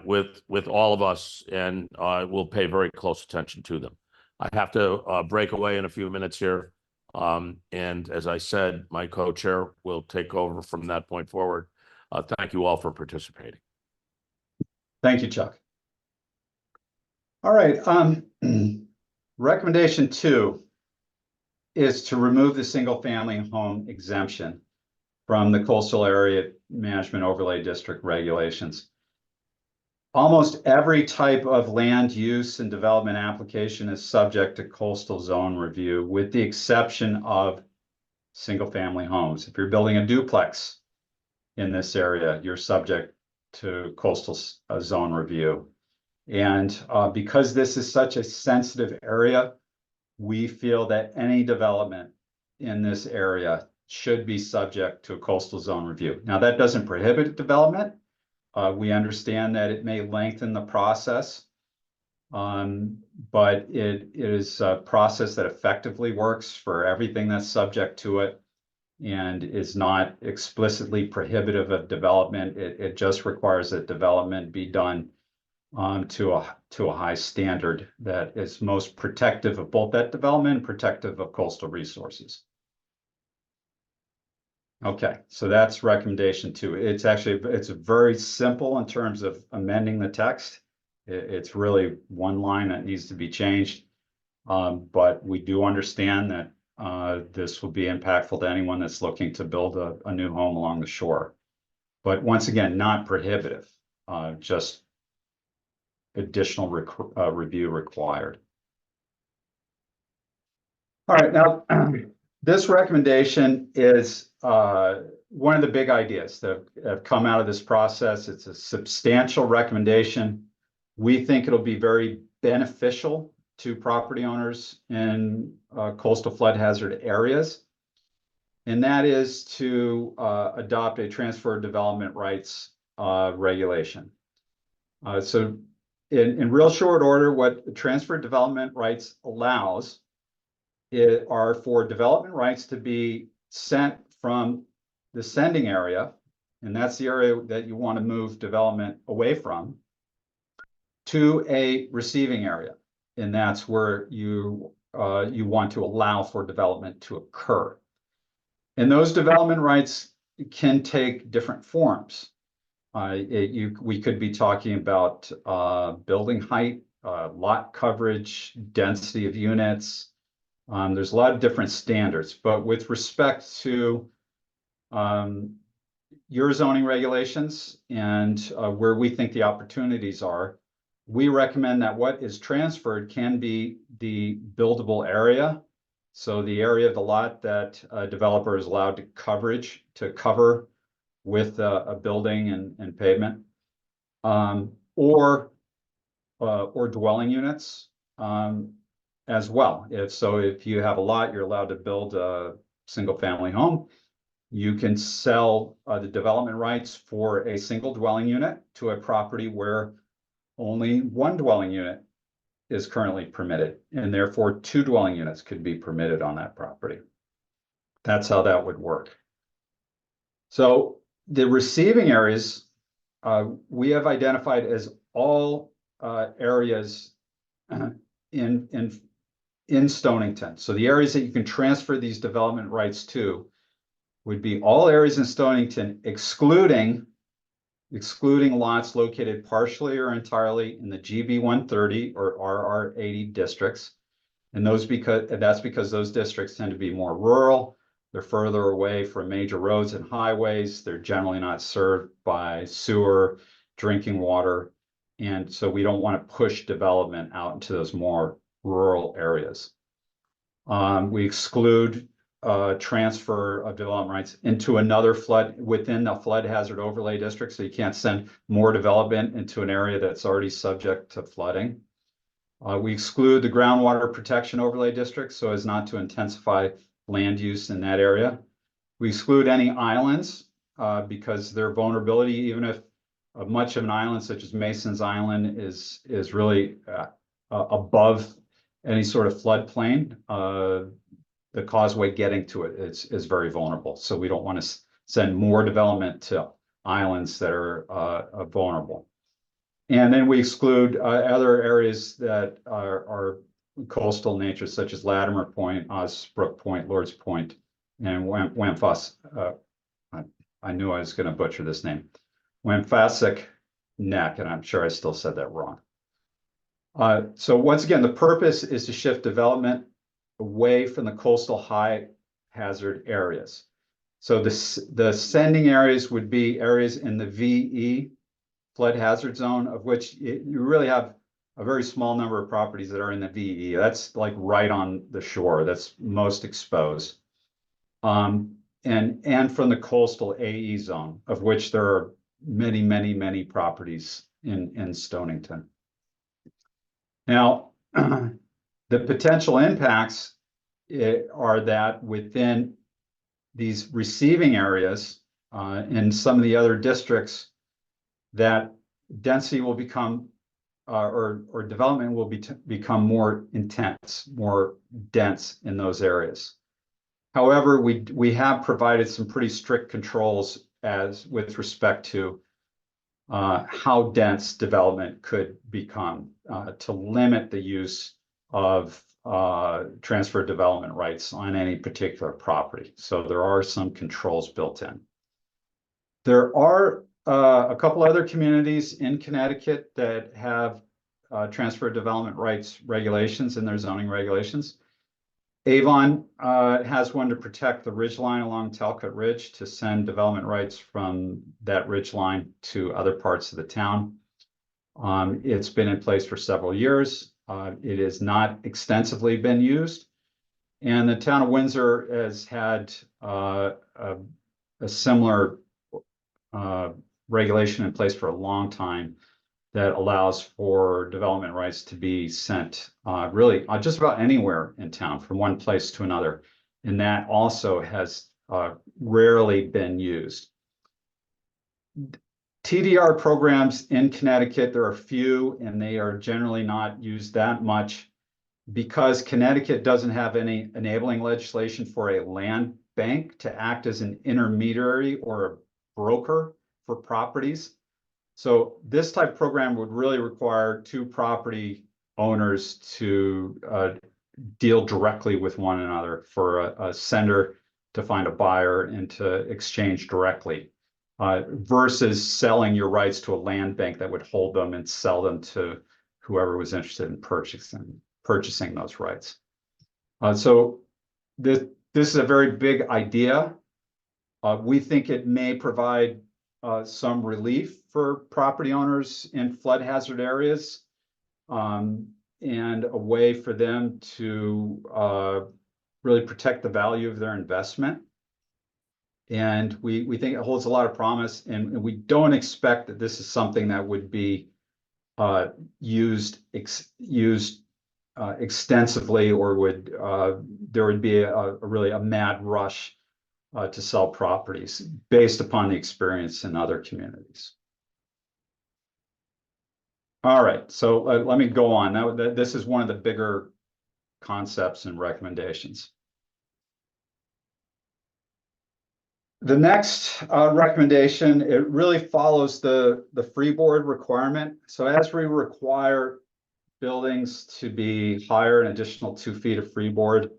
with all of us, and we'll pay very close attention to them. I have to break away in a few minutes here. And as I said, my co-chair will take over from that point forward. Thank you all for participating. Thank you, Chuck. All right. Recommendation 2 is to remove the single-family home exemption from the Coastal Area Management Overlay District regulations. Almost every type of land use and development application is subject to coastal zone review, with the exception of single-family homes. If you're building a duplex in this area, you're subject to coastal zone review. And because this is such a sensitive area, we feel that any development in this area should be subject to a coastal zone review. Now, that doesn't prohibit development. We understand that it may lengthen the process, but it is a process that effectively works for everything that's subject to it. and is not explicitly prohibitive of development. It just requires that development be done to a high standard that is most protective of both that development and protective of coastal resources. Okay, so that's recommendation 2. It's very simple in terms of amending the text. It's really one line that needs to be changed. But we do understand that this will be impactful to anyone that's looking to build a new home along the shore. But once again, not prohibitive, just additional review required. All right, now this recommendation is one of the big ideas that have come out of this process. It's a substantial recommendation. We think it'll be very beneficial to property owners in coastal flood hazard areas. And that is to adopt a transfer of development rights regulation. So in real short order, what transfer development rights allows are for development rights to be sent from the sending area, and that's the area that you want to move development away from, to a receiving area. And that's where you want to allow for development to occur. And those development rights can take different forms. We could be talking about building height, lot coverage, density of units. There's a lot of different standards, but with respect to your zoning regulations and where we think the opportunities are, we recommend that what is transferred can be the buildable area. So the area of the lot that a developer is allowed to cover with a building and pavement, or dwelling units as well. If you have a lot, you're allowed to build a single family home. You can sell the development rights for a single dwelling unit to a property where only one dwelling unit is currently permitted, and therefore 2 dwelling units could be permitted on that property. That's how that would work. So the receiving areas we have identified as all areas in Stonington. So the areas that you can transfer these development rights to would be all areas in Stonington, excluding lots located partially or entirely in the GB 130 or RR 80 districts. And that's because those districts tend to be more rural. They're further away from major roads and highways. They're generally not served by sewer, drinking water. And so we don't want to push development out into those more rural areas. We exclude transfer of development rights into another flood within the flood hazard overlay district. So you can't send more development into an area that's already subject to flooding. We exclude the groundwater protection overlay district so as not to intensify land use in that area. We exclude any islands because their vulnerability, even if much of an island such as Mason's Island is really above any sort of floodplain, the causeway getting to it is very vulnerable. So we don't want to send more development to islands that are vulnerable. And then we exclude other areas that are coastal nature, such as Latimer Point, Osbrook Point, Lord's Point, and Wamphas. I knew I was going to butcher this name. Wamphasic Neck, and I'm sure I still said that wrong. So once again, the purpose is to shift development away from the coastal high hazard areas. So the sending areas would be areas in the VE flood hazard zone, of which you really have a very small number of properties that are in the VE. That's like right on the shore. That's most exposed. And from the coastal AE zone, of which there are many, many, many properties in Stonington. Now, the potential impacts are that within these receiving areas in some of the other districts, that density will become or development will become more intense, more dense in those areas. However, we have provided some pretty strict controls as with respect to how dense development could become to limit the use of transfer development rights on any particular property. So there are some controls built in. There are a couple other communities in Connecticut that have transfer development rights regulations in their zoning regulations. Avon has one to protect the ridge line along Talcott Ridge to send development rights from that ridge line to other parts of the town. It's been in place for several years. It has not extensively been used. And the town of Windsor has had a similar regulation in place for a long time that allows for development rights to be sent really just about anywhere in town from one place to another. And that also has rarely been used. TDR programs in Connecticut, there are few, and they are generally not used that much because Connecticut doesn't have any enabling legislation for a land bank to act as an intermediary or a broker for properties. So this type of program would really require two property owners to deal directly with one another for a sender to find a buyer and to exchange directly versus selling your rights to a land bank that would hold them and sell them to whoever was interested in purchasing those rights. So this is a very big idea. We think it may provide some relief for property owners in flood hazard areas and a way for them to really protect the value of their investment. And we think it holds a lot of promise, and we don't expect that this is something that would be used extensively or would there would be really a mad rush to sell properties based upon the experience in other communities. All right, so let me go on. Now, this is one of the bigger concepts and recommendations. The next recommendation, it really follows the freeboard requirement. So as we require buildings to be higher an additional 2 feet of freeboard,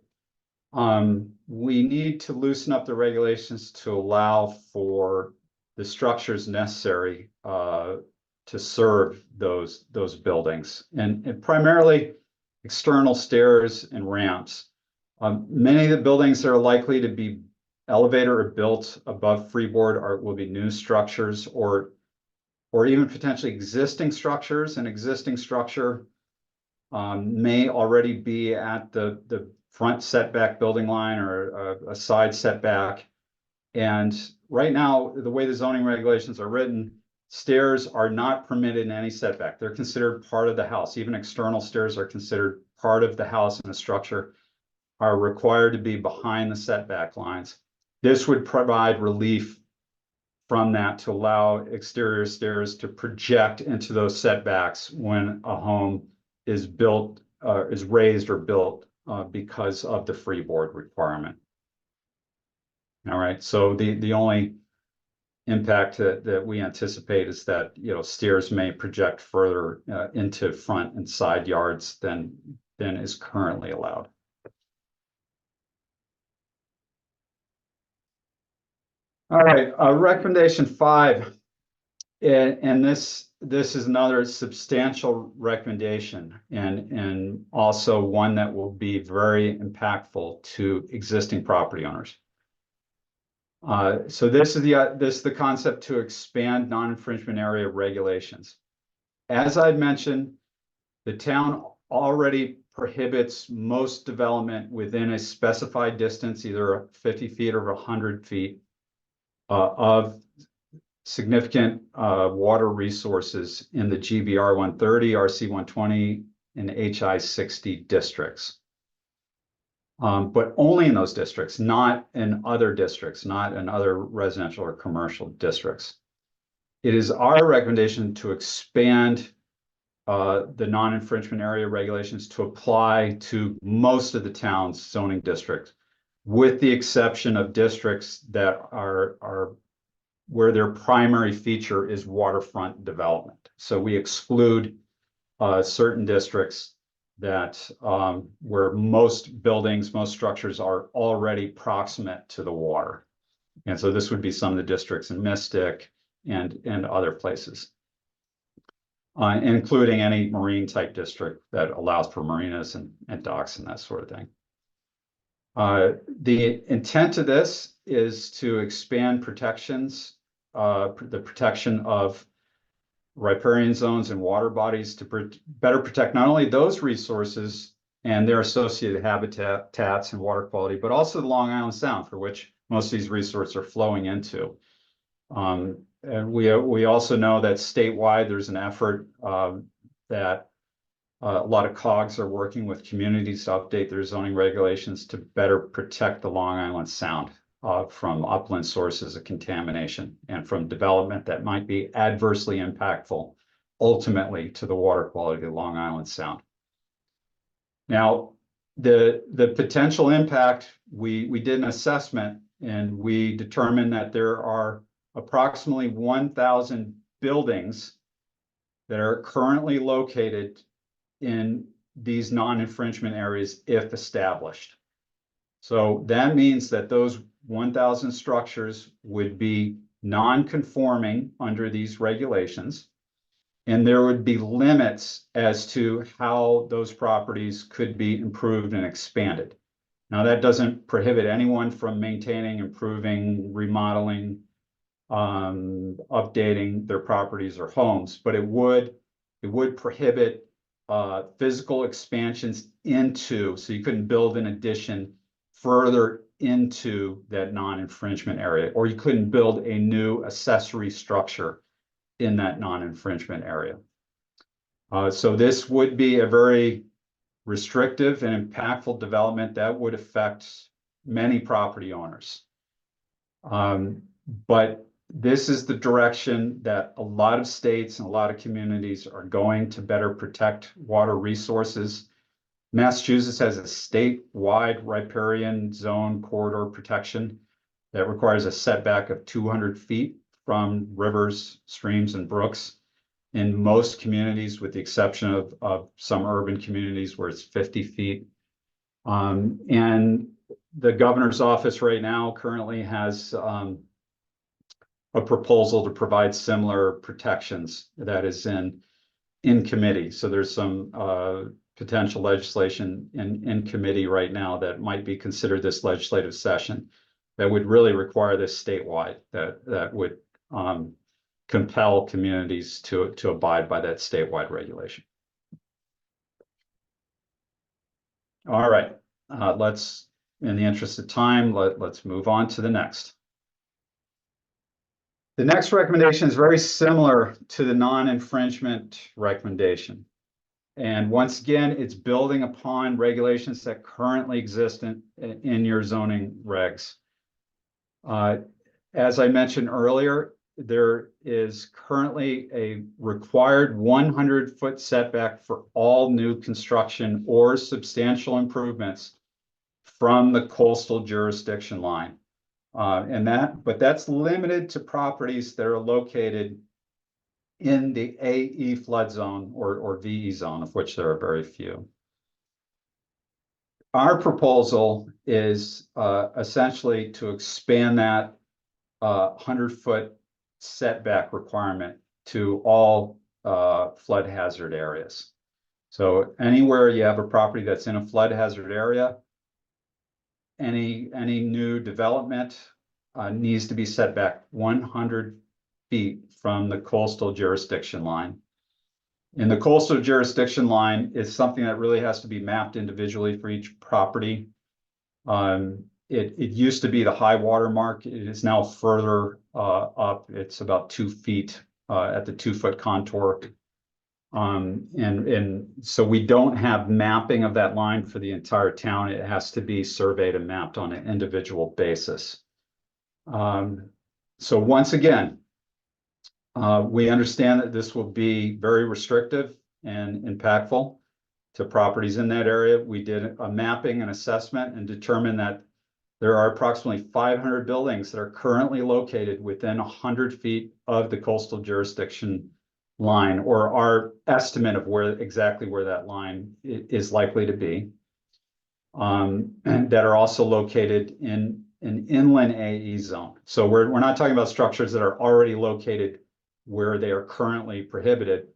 we need to loosen up the regulations to allow for the structures necessary to serve those buildings, and primarily external stairs and ramps. Many of the buildings that are likely to be elevator or built above freeboard will be new structures or even potentially existing structures. An existing structure may already be at the front setback building line or a side setback. And right now, the way the zoning regulations are written, stairs are not permitted in any setback. They're considered part of the house. Even external stairs are considered part of the house, and the structure are required to be behind the setback lines. This would provide relief from that to allow exterior stairs to project into those setbacks when a home is built, is raised or built because of the freeboard requirement. All right, so the only impact that we anticipate is that stairs may project further into front and side yards than is currently allowed. All right, recommendation 5, and this is another substantial recommendation, and also one that will be very impactful to existing property owners. So this is the concept to expand non-infringement area regulations. As I mentioned, the town already prohibits most development within a specified distance, either 50 feet or 100 feet, of significant water resources in the GBR 130, RC 120, and HI 60 districts. But only in those districts, not in other districts, not in other residential or commercial districts. It is our recommendation to expand the non-infringement area regulations to apply to most of the town's zoning districts, with the exception of districts that are where their primary feature is waterfront development. So we exclude certain districts that where most buildings, most structures are already proximate to the water. And so this would be some of the districts in Mystic and other places, including any marine type district that allows for marinas and docks and that sort of thing. The intent of this is to expand protections, the protection of riparian zones and water bodies to better protect not only those resources and their associated habitats and water quality, but also the Long Island Sound, for which most of these resources are flowing into. And we also know that statewide there's an effort that a lot of COGs are working with communities to update their zoning regulations to better protect the Long Island Sound from upland sources of contamination and from development that might be adversely impactful ultimately to the water quality of the Long Island Sound. Now, the potential impact, we did an assessment and we determined that there are approximately 1,000 buildings that are currently located in these non-infringement areas if established. So that means that those 1,000 structures would be non-conforming under these regulations, and there would be limits as to how those properties could be improved and expanded. Now, that doesn't prohibit anyone from maintaining, improving, remodeling, updating their properties or homes, but it would prohibit physical expansions into, so you couldn't build an addition further into that non-infringement area, or you couldn't build a new accessory structure in that non-infringement area. So this would be a very restrictive and impactful development that would affect many property owners. But this is the direction that a lot of states and a lot of communities are going to better protect water resources. Massachusetts has a statewide riparian zone corridor protection that requires a setback of 200 feet from rivers, streams, and brooks. In most communities, with the exception of some urban communities where it's 50 feet. And the governor's office right now currently has a proposal to provide similar protections that is in committee. So there's some potential legislation in committee right now that might be considered this legislative session that would really require this statewide, that would compel communities to abide by that statewide regulation. All right, let's, in the interest of time, let's move on to the next. The next recommendation is very similar to the non-infringement recommendation. And once again, it's building upon regulations that currently exist in your zoning regs. As I mentioned earlier, there is currently a required 100-foot setback for all new construction or substantial improvements from the coastal jurisdiction line. But that's limited to properties that are located in the AE flood zone or VE zone, of which there are very few. Our proposal is essentially to expand that 100-foot setback requirement to all flood hazard areas. So anywhere you have a property that's in a flood hazard area, any new development needs to be set back 100 feet from the coastal jurisdiction line. And the coastal jurisdiction line is something that really has to be mapped individually for each property. It used to be the high water mark. It is now further up. It's about 2 feet at the 2-foot contour. And so we don't have mapping of that line for the entire town. It has to be surveyed and mapped on an individual basis. So once again, we understand that this will be very restrictive and impactful to properties in that area. We did a mapping and assessment and determined that there are approximately 500 buildings that are currently located within 100 feet of the coastal jurisdiction line, or our estimate of exactly where that line is likely to be, and that are also located in an inland AE zone. So we're not talking about structures that are already located where they are currently prohibited.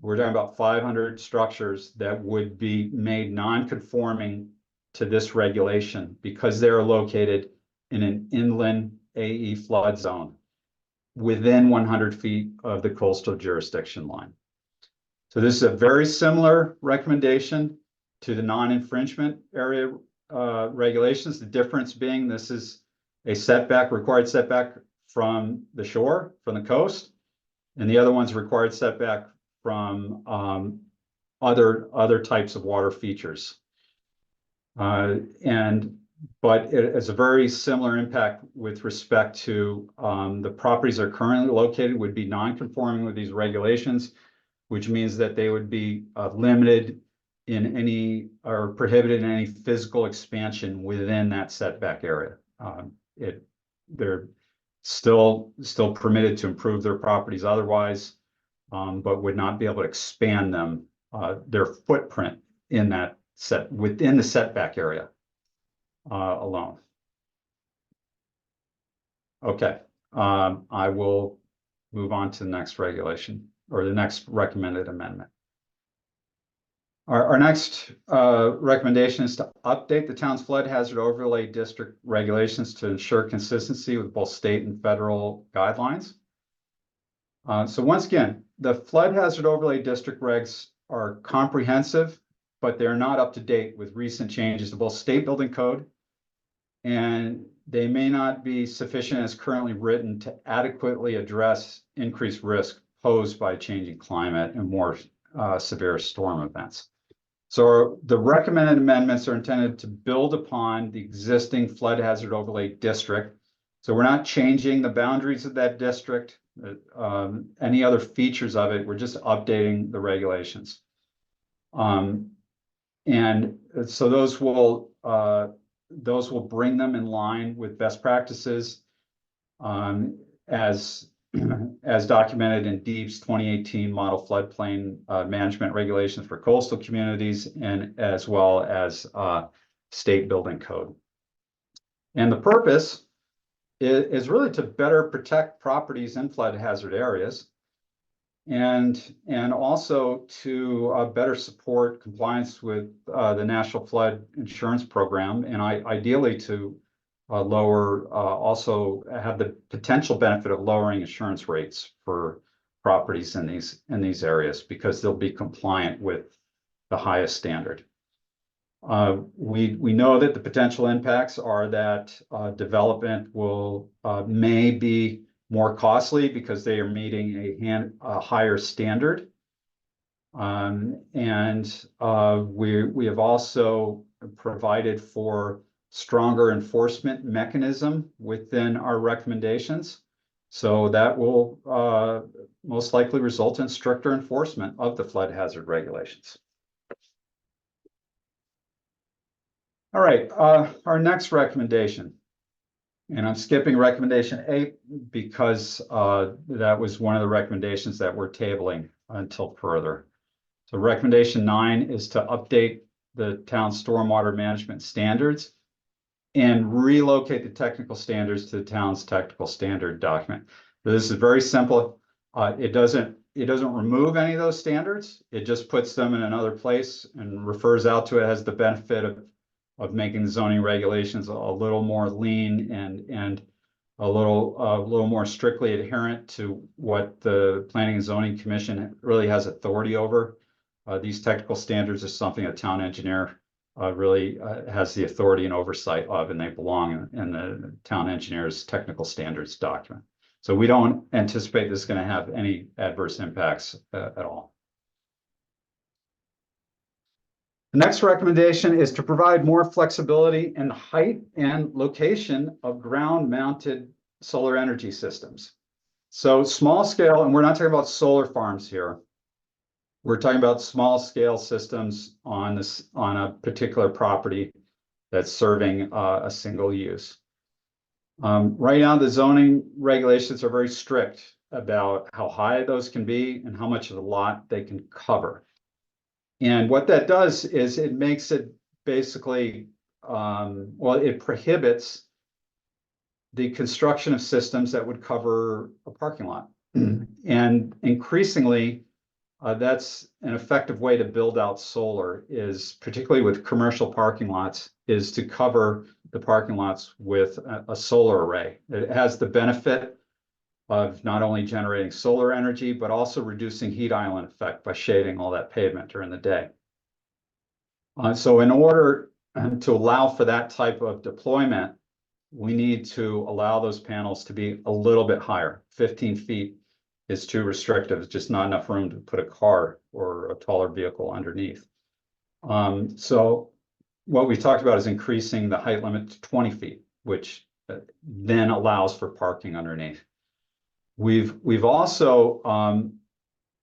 We're talking about 500 structures that would be made non-conforming to this regulation because they are located in an inland AE flood zone within 100 feet of the coastal jurisdiction line. So this is a very similar recommendation to the non-infringement area regulations. The difference being this is a required setback from the shore, from the coast, and the other one's required setback from other types of water features. But it has a very similar impact with respect to the properties that are currently located would be non-conforming with these regulations, which means that they would be limited in any or prohibited in any physical expansion within that setback area. They're still permitted to improve their properties otherwise, but would not be able to expand them, their footprint in that within the setback area alone. Okay, I will move on to the next regulation or the next recommended amendment. Our next recommendation is to update the town's flood hazard overlay district regulations to ensure consistency with both state and federal guidelines. So once again, the flood hazard overlay district regs are comprehensive, but they're not up to date with recent changes to both state building code, and they may not be sufficient as currently written to adequately address increased risk posed by changing climate and more severe storm events. So the recommended amendments are intended to build upon the existing flood hazard overlay district. So we're not changing the boundaries of that district, any other features of it. We're just updating the regulations. And so those will bring them in line with best practices as documented in DEEP's 2018 model floodplain management regulations for coastal communities, and as well as state building code. And the purpose is really to better protect properties in flood hazard areas, and also to better support compliance with the National Flood Insurance Program, and ideally to also have the potential benefit of lowering insurance rates for properties in these areas because they'll be compliant with the highest standard. We know that the potential impacts are that development may be more costly because they are meeting a higher standard. We have also provided for stronger enforcement mechanism within our recommendations. So that will most likely result in stricter enforcement of the flood hazard regulations. All right, our next recommendation, and I'm skipping recommendation 8 because that was one of the recommendations that we're tabling until further. So recommendation 9 is to update the town's stormwater management standards and relocate the technical standards to the town's technical standard document. So this is very simple. It doesn't remove any of those standards. It just puts them in another place and refers out to it as the benefit of making the zoning regulations a little more lean and a little more strictly adherent to what the Planning and Zoning Commission really has authority over. These technical standards is something a town engineer really has the authority and oversight of, and they belong in the town engineer's technical standards document. So we don't anticipate this is going to have any adverse impacts at all. The next recommendation is to provide more flexibility in height and location of ground-mounted solar energy systems. So small scale, and we're not talking about solar farms here. We're talking about small scale systems on a particular property that's serving a single use. Right now, the zoning regulations are very strict about how high those can be and how much of the lot they can cover. And what that does is it makes it basically, well, it prohibits the construction of systems that would cover a parking lot. And increasingly, that's an effective way to build out solar, is particularly with commercial parking lots, is to cover the parking lots with a solar array. It has the benefit of not only generating solar energy, but also reducing heat island effect by shading all that pavement during the day. So in order to allow for that type of deployment, we need to allow those panels to be a little bit higher. 15 feet is too restrictive. It's just not enough room to put a car or a taller vehicle underneath. So what we talked about is increasing the height limit to 20 feet, which then allows for parking underneath. We've also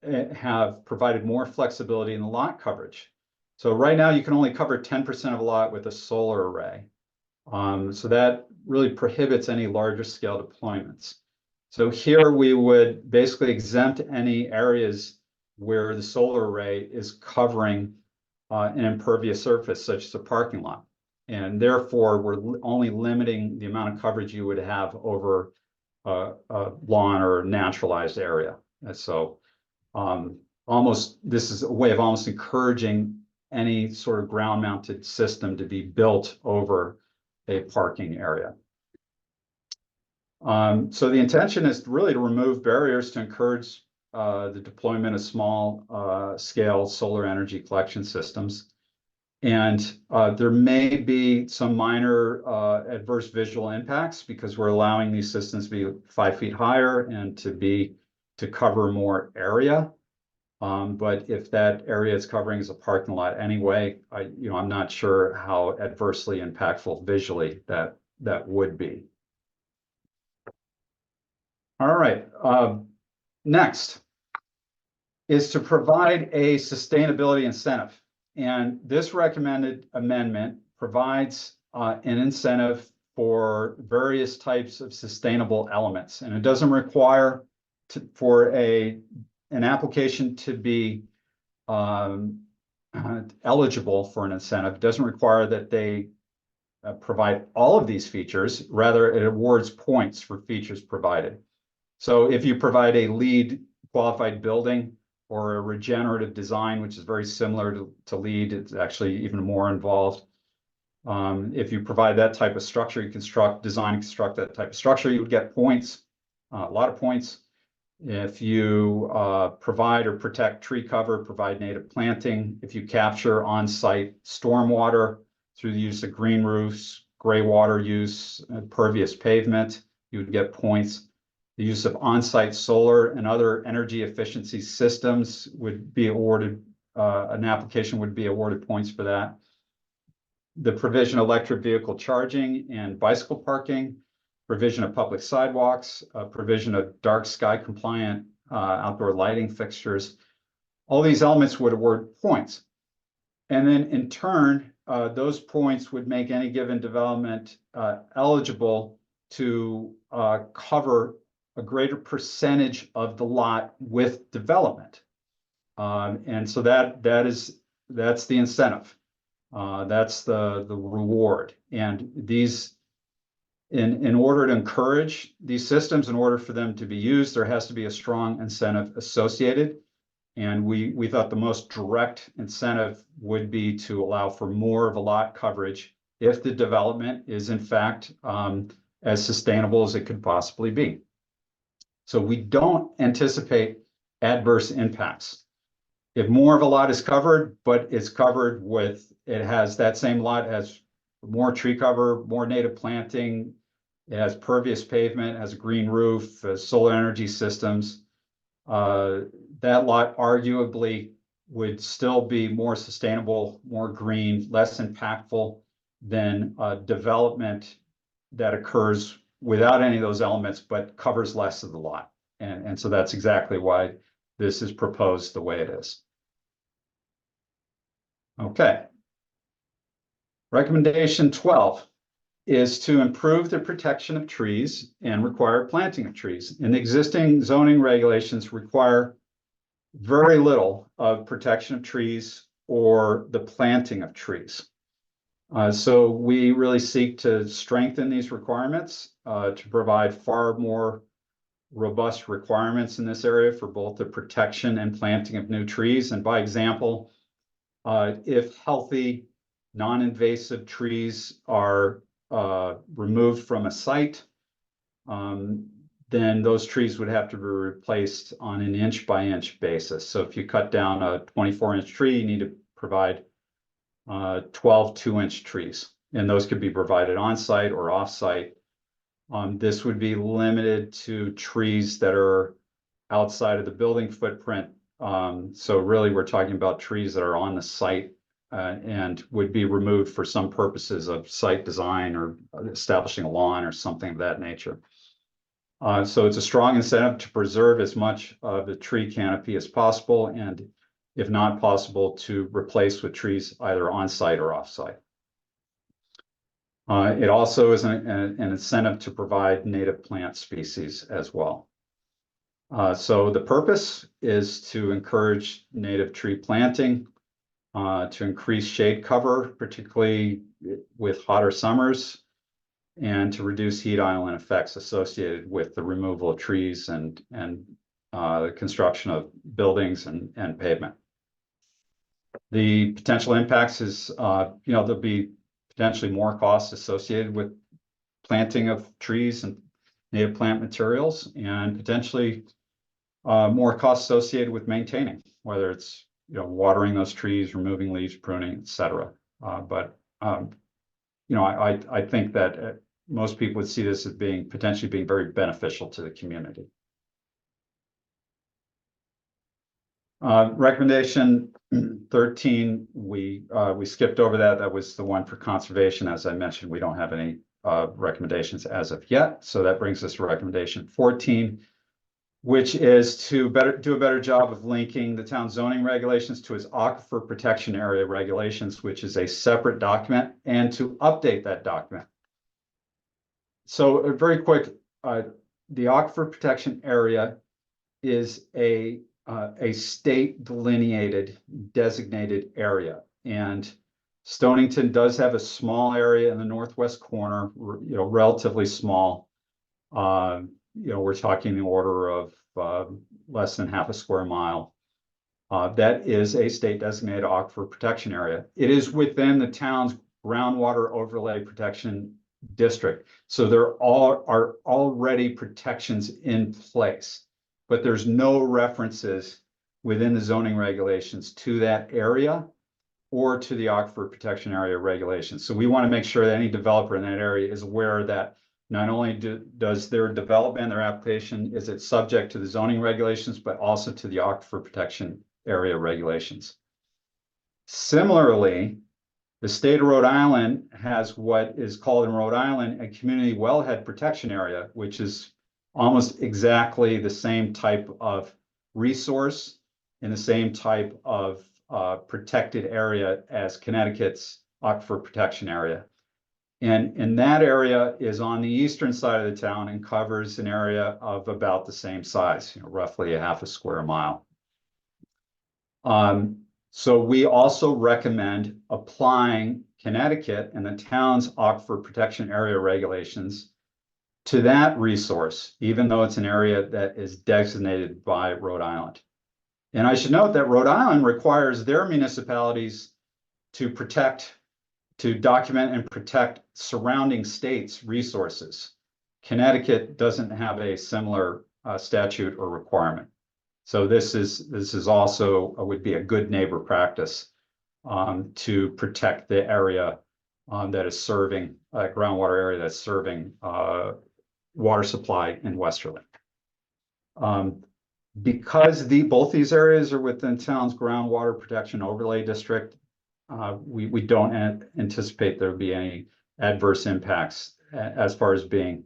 have provided more flexibility in the lot coverage. So right now you can only cover 10% of a lot with a solar array. So that really prohibits any larger scale deployments. So here we would basically exempt any areas where the solar array is covering an impervious surface, such as a parking lot. And therefore, we're only limiting the amount of coverage you would have over a lawn or naturalized area. And so this is a way of almost encouraging any sort of ground mounted system to be built over a parking area. So the intention is really to remove barriers to encourage the deployment of small scale solar energy collection systems. And there may be some minor adverse visual impacts because we're allowing these systems to be 5 feet higher and to cover more area. But if that area it's covering is a parking lot anyway, I'm not sure how adversely impactful visually that would be. All right. Next is to provide a sustainability incentive. And this recommended amendment provides an incentive for various types of sustainable elements. And it doesn't require for an application to be eligible for an incentive. It doesn't require that they provide all of these features. Rather, it awards points for features provided. So if you provide a LEED qualified building or a regenerative design, which is very similar to LEED, it's actually even more involved. If you provide that type of structure, you design and construct that type of structure, you would get points, a lot of points. If you provide or protect tree cover, provide native planting, if you capture on-site stormwater through the use of green roofs, gray water use, pervious pavement, you would get points. The use of on-site solar and other energy efficiency systems would be awarded, an application would be awarded points for that. The provision of electric vehicle charging and bicycle parking, provision of public sidewalks, provision of dark sky compliant outdoor lighting fixtures. All these elements would award points. And then in turn, those points would make any given development eligible to cover a greater percentage of the lot with development. And so that's the incentive. That's the reward. And these, in order to encourage these systems, in order for them to be used, there has to be a strong incentive associated. And we thought the most direct incentive would be to allow for more of a lot coverage if the development is in fact as sustainable as it could possibly be. So we don't anticipate adverse impacts. If more of a lot is covered, but it's covered with, it has that same lot has more tree cover, more native planting, it has pervious pavement, has a green roof, solar energy systems, that lot arguably would still be more sustainable, more green, less impactful than development that occurs without any of those elements, but covers less of the lot. And so that's exactly why this is proposed the way it is. Okay. Recommendation 12 is to improve the protection of trees and require planting of trees. And the existing zoning regulations require very little of protection of trees or the planting of trees. So we really seek to strengthen these requirements to provide far more robust requirements in this area for both the protection and planting of new trees. And by example, if healthy, non-invasive trees are removed from a site, then those trees would have to be replaced on an inch by inch basis. So if you cut down a 24-inch tree, you need to provide 12 2-inch trees, and those could be provided on site or off site. This would be limited to trees that are outside of the building footprint. So really, we're talking about trees that are on the site and would be removed for some purposes of site design or establishing a lawn or something of that nature. So it's a strong incentive to preserve as much of the tree canopy as possible, and if not possible, to replace with trees either on site or off site. It also is an incentive to provide native plant species as well. So the purpose is to encourage native tree planting, to increase shade cover, particularly with hotter summers, and to reduce heat island effects associated with the removal of trees and the construction of buildings and pavement. The potential impacts is, there'll be potentially more costs associated with planting of trees and native plant materials, and potentially more costs associated with maintaining, whether it's watering those trees, removing leaves, pruning, etc. I think that most people would see this as potentially being very beneficial to the community. Recommendation 13, we skipped over that. That was the one for conservation. As I mentioned, we don't have any recommendations as of yet. So that brings us to recommendation 14, which is to do a better job of linking the town zoning regulations to its aquifer protection area regulations, which is a separate document, and to update that document. So very quick, the aquifer protection area is a state delineated designated area, and Stonington does have a small area in the northwest corner, relatively small. We're talking the order of less than half a square mile. That is a state designated aquifer protection area. It is within the town's groundwater overlay protection district. So there are already protections in place, but there's no references within the zoning regulations to that area or to the aquifer protection area regulations. So we want to make sure that any developer in that area is aware that not only does their development, their application, is it subject to the zoning regulations, but also to the aquifer protection area regulations. Similarly, the state of Rhode Island has what is called in Rhode Island a community wellhead protection area, which is almost exactly the same type of resource and the same type of protected area as Connecticut's aquifer protection area. And that area is on the eastern side of the town and covers an area of about the same size, roughly a half a square mile. So we also recommend applying Connecticut and the town's aquifer protection area regulations to that resource, even though it's an area that is designated by Rhode Island. And I should note that Rhode Island requires their municipalities to document and protect surrounding states' resources. Connecticut doesn't have a similar statute or requirement. So this is also would be a good neighbor practice to protect the area that is serving groundwater area that's serving water supply in Westerly. Because both these areas are within town's groundwater protection overlay district, we don't anticipate there would be any adverse impacts as far as being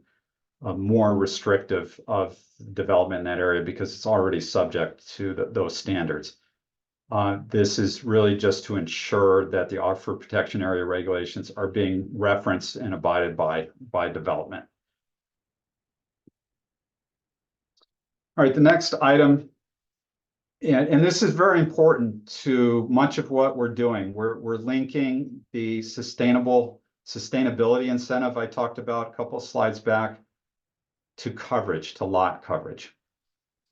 more restrictive of development in that area, because it's already subject to those standards. This is really just to ensure that the aquifer protection area regulations are being referenced and abided by development. All right, the next item, and this is very important to much of what we're doing. We're linking the sustainability incentive I talked about a couple of slides back to coverage, to lot coverage.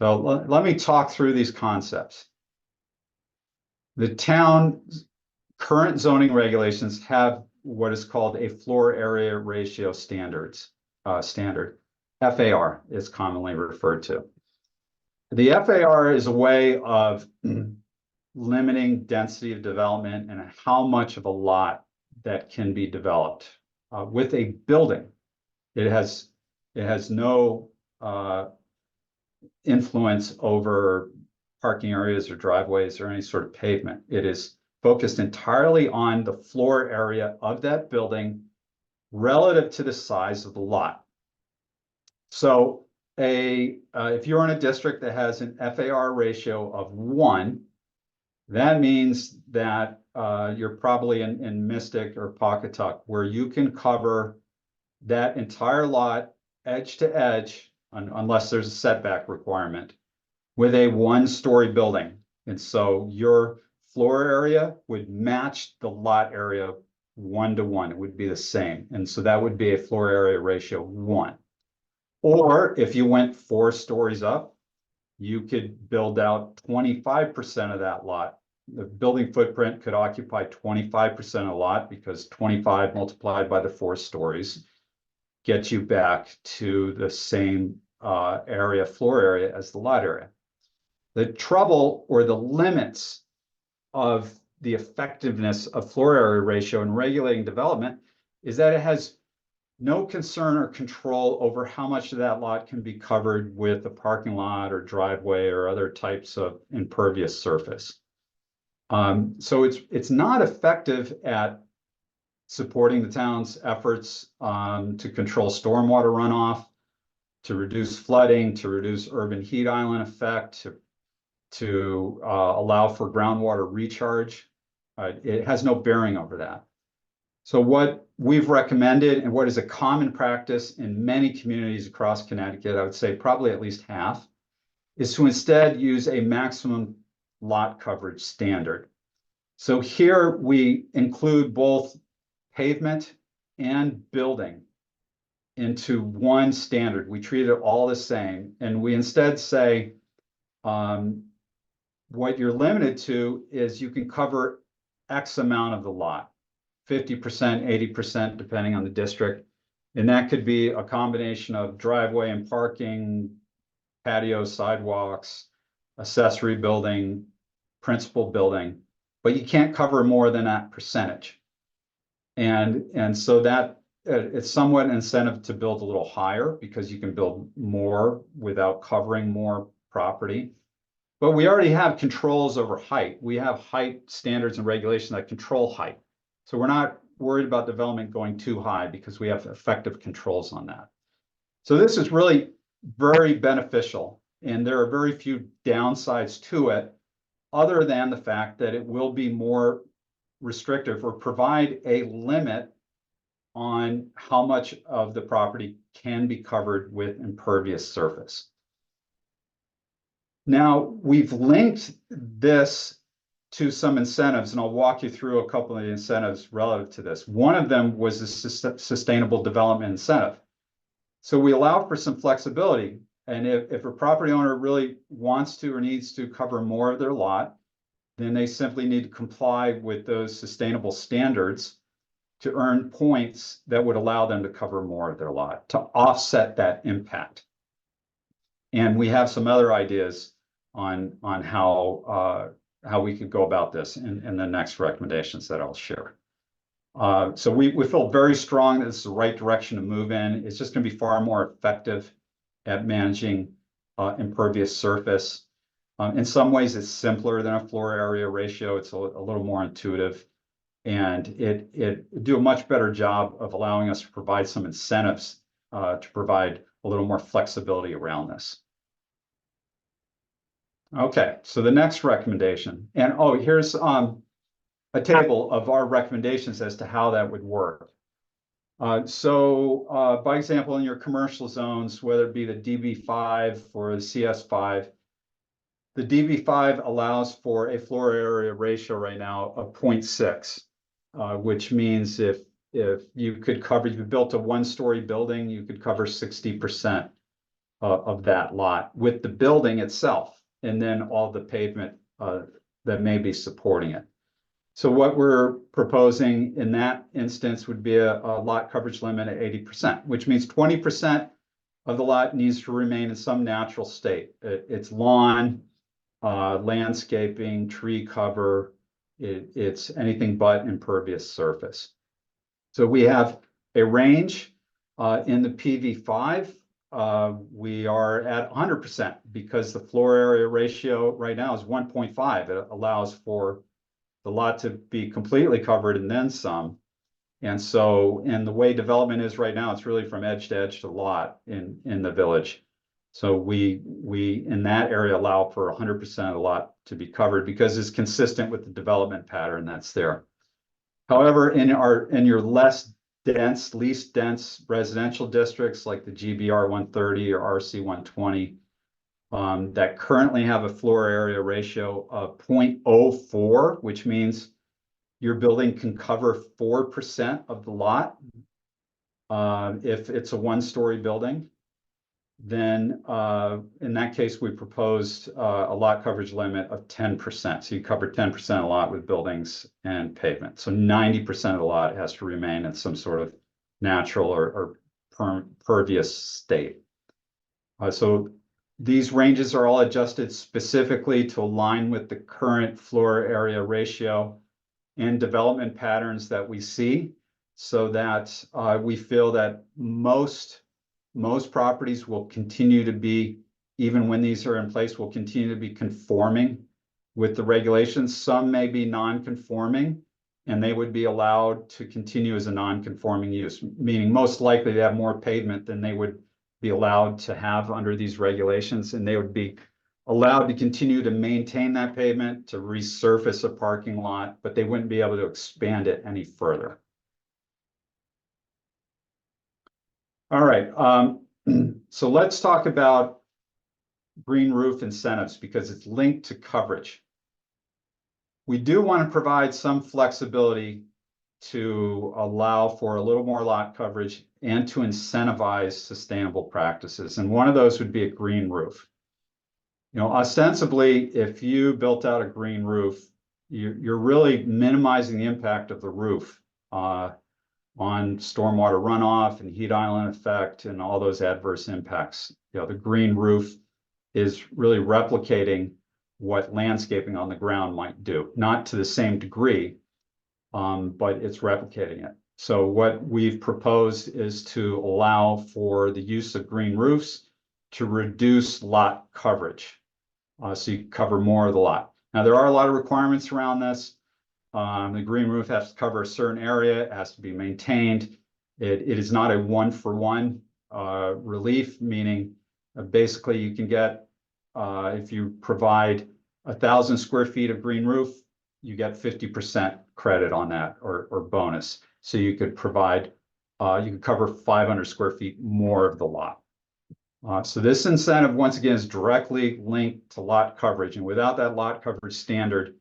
So let me talk through these concepts. The town's current zoning regulations have what is called a floor area ratio standard. FAR is commonly referred to. The FAR is a way of limiting density of development and how much of a lot that can be developed. With a building, it has no influence over parking areas or driveways or any sort of pavement. It is focused entirely on the floor area of that building relative to the size of the lot. So if you're in a district that has an FAR ratio of 1, that means that you're probably in Mystic or Pawcatuck, where you can cover that entire lot edge to edge, unless there's a setback requirement, with a 1-story building. And so your floor area would match the lot area 1-to-1. It would be the same. And so that would be a floor area ratio 1. Or if you went 4 stories up, you could build out 25% of that lot. The building footprint could occupy 25% of the lot, because 25 multiplied by the 4 stories gets you back to the same floor area as the lot area. The trouble or the limits of the effectiveness of floor area ratio in regulating development is that it has no concern or control over how much of that lot can be covered with a parking lot or driveway or other types of impervious surface. So it's not effective at supporting the town's efforts to control stormwater runoff, to reduce flooding, to reduce urban heat island effect, to allow for groundwater recharge. It has no bearing over that. So what we've recommended, and what is a common practice in many communities across Connecticut, I would say probably at least half, is to instead use a maximum lot coverage standard. So here we include both pavement and building into one standard. We treat it all the same, and we instead say what you're limited to is you can cover X amount of the lot, 50%, 80%, depending on the district. And that could be a combination of driveway and parking, patio, sidewalks, accessory building, principal building, but you can't cover more than that percentage. And so that it's somewhat an incentive to build a little higher, because you can build more without covering more property. But we already have controls over height. We have height standards and regulations that control height. So we're not worried about development going too high, because we have effective controls on that. So this is really very beneficial, and there are very few downsides to it, other than the fact that it will be more restrictive or provide a limit on how much of the property can be covered with impervious surface. Now, we've linked this to some incentives, and I'll walk you through a couple of the incentives relative to this. One of them was the sustainable development incentive. So we allow for some flexibility. And if a property owner really wants to or needs to cover more of their lot, then they simply need to comply with those sustainable standards to earn points that would allow them to cover more of their lot, to offset that impact. And we have some other ideas on how we could go about this in the next recommendations that I'll share. So we feel very strong that this is the right direction to move in. It's just going to be far more effective at managing impervious surface. In some ways, it's simpler than a floor area ratio. It's a little more intuitive, and it do a much better job of allowing us to provide some incentives to provide a little more flexibility around this. Okay, so the next recommendation, and oh, here's a table of our recommendations as to how that would work. By example, in your commercial zones, whether it be the DB5 or the CS5, the DB5 allows for a floor area ratio right now of 0.6, which means if you could cover, if you built a one-story building, you could cover 60% of that lot with the building itself, and then all the pavement that may be supporting it. So what we're proposing in that instance would be a lot coverage limit of 80%, which means 20% of the lot needs to remain in some natural state. It's lawn, landscaping, tree cover. It's anything but impervious surface. So we have a range in the PV5. We are at 100% because the floor area ratio right now is 1.5. It allows for the lot to be completely covered and then some. And so, and the way development is right now, it's really from edge to edge to lot in the village. So we in that area allow for 100% of the lot to be covered because it's consistent with the development pattern that's there. However, in your less dense, least dense residential districts like the GBR 130 or RC 120, that currently have a floor area ratio of 0.04, which means your building can cover 4% of the lot. If it's a one-story building, then in that case, we proposed a lot coverage limit of 10%. So you cover 10% of the lot with buildings and pavement. So 90% of the lot has to remain in some sort of natural or pervious state. So these ranges are all adjusted specifically to align with the current floor area ratio and development patterns that we see, so that we feel that most properties will continue to be, even when these are in place, will continue to be conforming with the regulations. Some may be non-conforming, and they would be allowed to continue as a non-conforming use, meaning most likely they have more pavement than they would be allowed to have under these regulations, and they would be allowed to continue to maintain that pavement, to resurface a parking lot, but they wouldn't be able to expand it any further. All right, so let's talk about green roof incentives because it's linked to coverage. We do want to provide some flexibility to allow for a little more lot coverage and to incentivize sustainable practices. And one of those would be a green roof. You know, ostensibly, if you built out a green roof, you're really minimizing the impact of the roof on stormwater runoff and heat island effect and all those adverse impacts. You know, the green roof is really replicating what landscaping on the ground might do, not to the same degree, but it's replicating it. So what we've proposed is to allow for the use of green roofs to reduce lot coverage. So you cover more of the lot. Now, there are a lot of requirements around this. The green roof has to cover a certain area, it has to be maintained. It is not a one-for-one relief, meaning basically you can get, if you provide 1,000 square feet of green roof, you get 50% credit on that or bonus. So you could provide, you could cover 500 square feet more of the lot. So this incentive, once again, is directly linked to lot coverage. And without that lot coverage standard,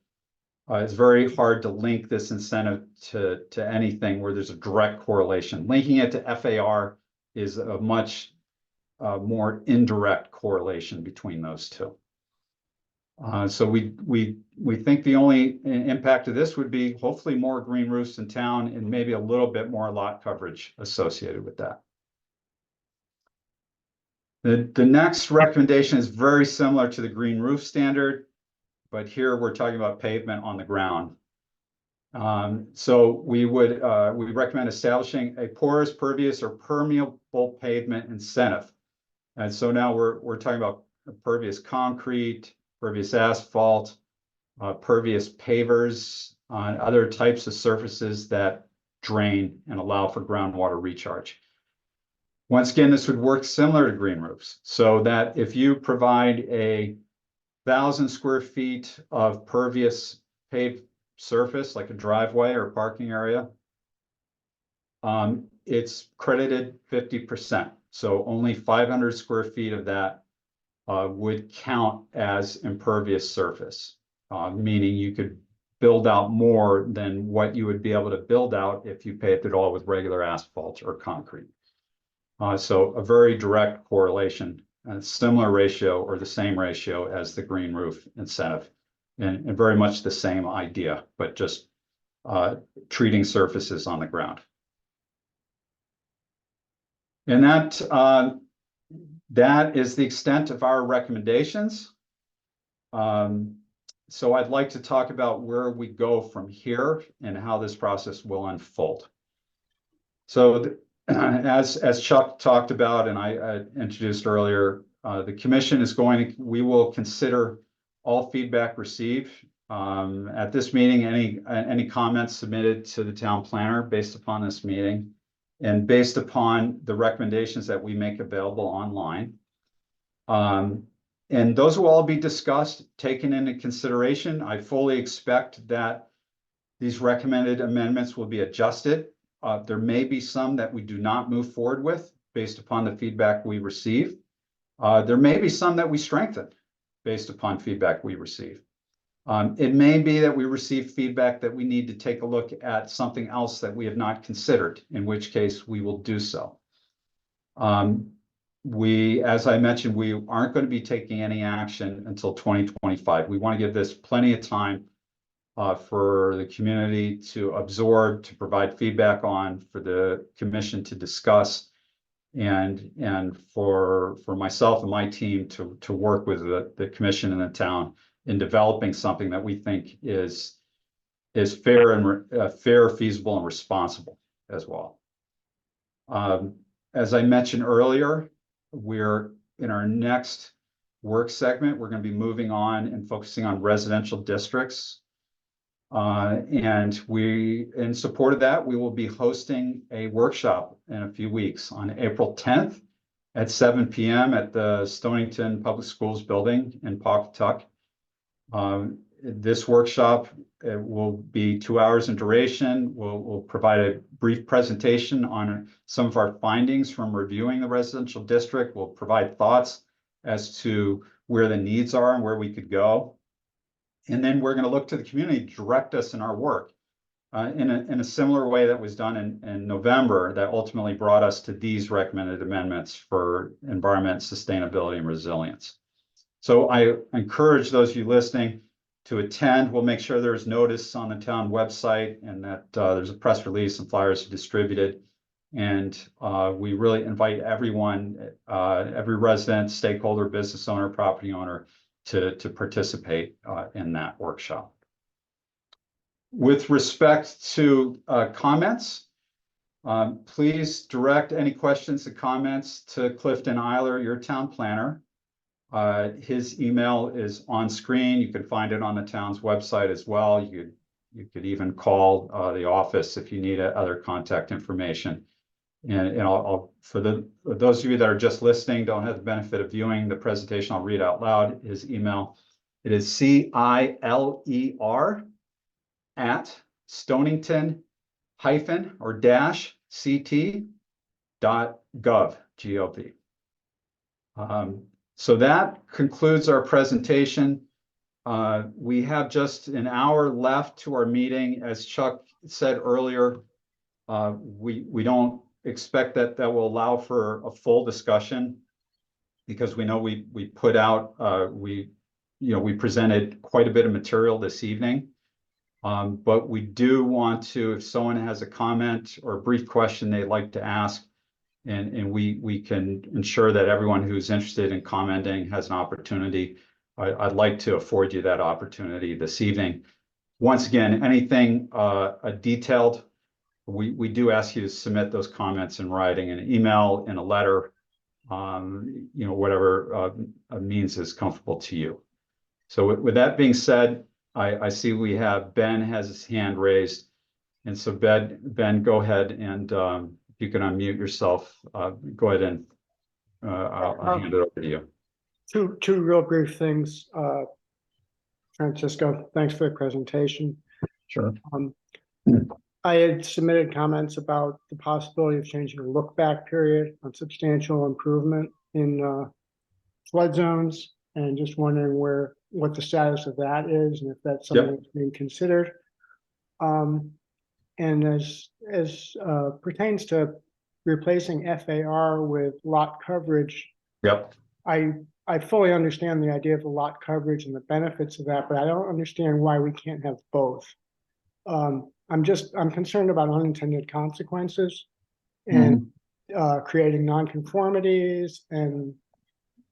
it's very hard to link this incentive to anything where there's a direct correlation. Linking it to FAR is a much more indirect correlation between those two. So we think the only impact of this would be hopefully more green roofs in town and maybe a little bit more lot coverage associated with that. The next recommendation is very similar to the green roof standard, but here we're talking about pavement on the ground. So we recommend establishing a porous, pervious, or permeable pavement incentive. And so now we're talking about pervious concrete, pervious asphalt, pervious pavers on other types of surfaces that drain and allow for groundwater recharge. Once again, this would work similar to green roofs, so that if you provide a 1,000 square feet of pervious paved surface, like a driveway or parking area, it's credited 50%. So only 500 square feet of that would count as impervious surface, meaning you could build out more than what you would be able to build out if you paved it all with regular asphalt or concrete. So a very direct correlation, a similar ratio or the same ratio as the green roof incentive, and very much the same idea, but just treating surfaces on the ground. And that is the extent of our recommendations. So I'd like to talk about where we go from here and how this process will unfold. So as Chuck talked about and I introduced earlier, the commission is we will consider all feedback received. At this meeting, any comments submitted to the town planner based upon this meeting and based upon the recommendations that we make available online. And those will all be discussed, taken into consideration. I fully expect that these recommended amendments will be adjusted. There may be some that we do not move forward with based upon the feedback we receive. There may be some that we strengthen based upon feedback we receive. It may be that we receive feedback that we need to take a look at something else that we have not considered, in which case we will do so. As I mentioned, we aren't going to be taking any action until 2025. We want to give this plenty of time for the community to absorb, to provide feedback on, for the commission to discuss, and for myself and my team to work with the commission and the town in developing something that we think is fair and fair, feasible, and responsible as well. As I mentioned earlier, we're in our next work segment. We're going to be moving on and focusing on residential districts. And in support of that, we will be hosting a workshop in a few weeks on April 10th at 7 p.m. at the Stonington Public Schools building in Pawcatuck. This workshop will be 2 hours in duration. We'll provide a brief presentation on some of our findings from reviewing the residential district. We'll provide thoughts as to where the needs are and where we could go. And then we're going to look to the community to direct us in our work in a similar way that was done in November, that ultimately brought us to these recommended amendments for environment, sustainability, and resilience. So I encourage those of you listening to attend. We'll make sure there's notice on the town website and that there's a press release and flyers distributed. And we really invite everyone, every resident, stakeholder, business owner, property owner to participate in that workshop. With respect to comments, please direct any questions and comments to Clifton Eiler, your town planner. His email is on screen. You can find it on the town's website as well. You could even call the office if you need other contact information. And for those of you that are just listening, don't have the benefit of viewing the presentation, I'll read out loud his email. It is CILER@stonington-ct.gov, G-O-V. So that concludes our presentation. We have just an hour left to our meeting. As Chuck said earlier, we don't expect that will allow for a full discussion, because we know we put out, we presented quite a bit of material this evening. But we do want to, if someone has a comment or a brief question they'd like to ask, and we can ensure that everyone who's interested in commenting has an opportunity, I'd like to afford you that opportunity this evening. Once again, anything detailed, we do ask you to submit those comments in writing, in an email, in a letter, whatever means is comfortable to you. So with that being said, I see we have Ben has his hand raised. And so Ben, go ahead, and if you can unmute yourself, go ahead and I'll hand it over to you. Two real brief things. Francisco, thanks for the presentation. Sure. I had submitted comments about the possibility of changing the look back period on substantial improvement in flood zones, and just wondering what the status of that is and if that's something that's being considered. And as pertains to replacing FAR with lot coverage, I fully understand the idea of the lot coverage and the benefits of that, but I don't understand why we can't have both. I'm concerned about unintended consequences and creating nonconformities, and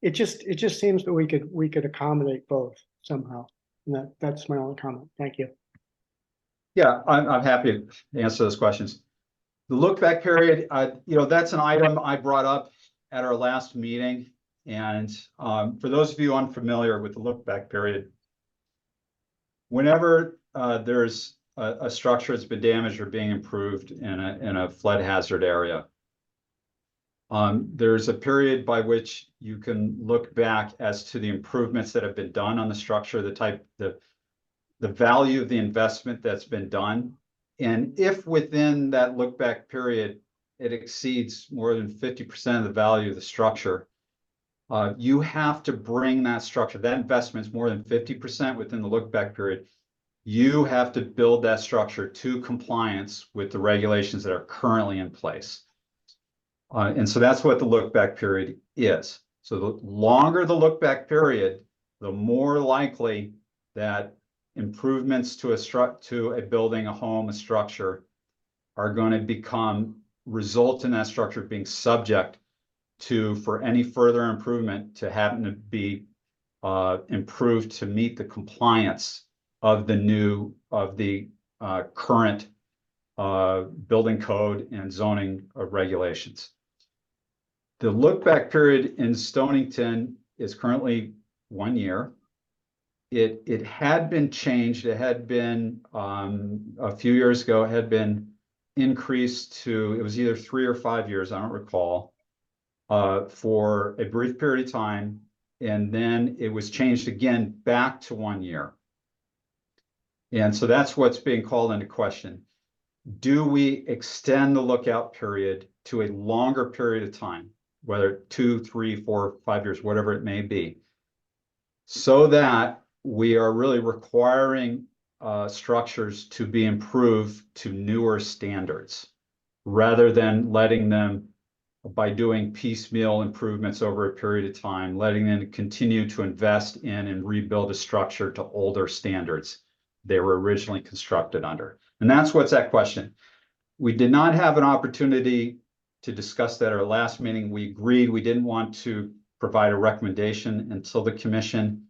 it just seems that we could accommodate both somehow. And that's my only comment. Thank you. Yeah, I'm happy to answer those questions. The look back period, that's an item I brought up at our last meeting. And for those of you unfamiliar with the look back period, whenever there's a structure that's been damaged or being improved in a flood hazard area, there's a period by which you can look back as to the improvements that have been done on the structure, the value of the investment that's been done. And if within that look back period, it exceeds more than 50% of the value of the structure, you have to bring that structure, that investment is more than 50% within the look back period. You have to build that structure to compliance with the regulations that are currently in place. And so that's what the look back period is. So the longer the look back period, the more likely that improvements to a building, a home, a structure are going to result in that structure being subject to, for any further improvement to happen to be improved to meet the compliance of the current building code and zoning regulations. The look back period in Stonington is currently 1 year. It had been changed. It had been a few years ago, it had been increased to, it was either 3 or 5 years, I don't recall, for a brief period of time. And then it was changed again back to 1 year. And so that's what's being called into question. Do we extend the lookout period to a longer period of time, whether 2, 3, 4, 5 years, whatever it may be, so that we are really requiring structures to be improved to newer standards, rather than letting them, by doing piecemeal improvements over a period of time, letting them continue to invest in and rebuild a structure to older standards they were originally constructed under. And that's what's at question. We did not have an opportunity to discuss that at our last meeting. We agreed we didn't want to provide a recommendation until the commission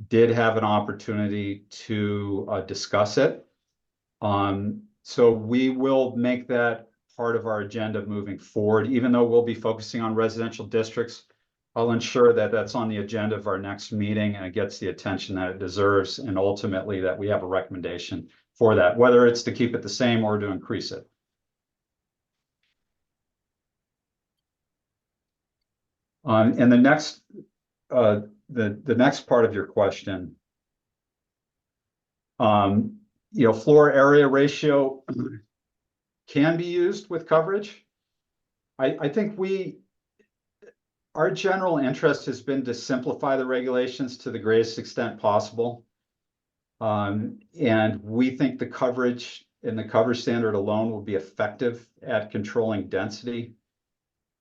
did have an opportunity to discuss it. So we will make that part of our agenda moving forward. Even though we'll be focusing on residential districts, I'll ensure that that's on the agenda of our next meeting and it gets the attention that it deserves, and ultimately that we have a recommendation for that, whether it's to keep it the same or to increase it. And the next part of your question, floor area ratio can be used with coverage. I think our general interest has been to simplify the regulations to the greatest extent possible. And we think the coverage and the coverage standard alone will be effective at controlling density.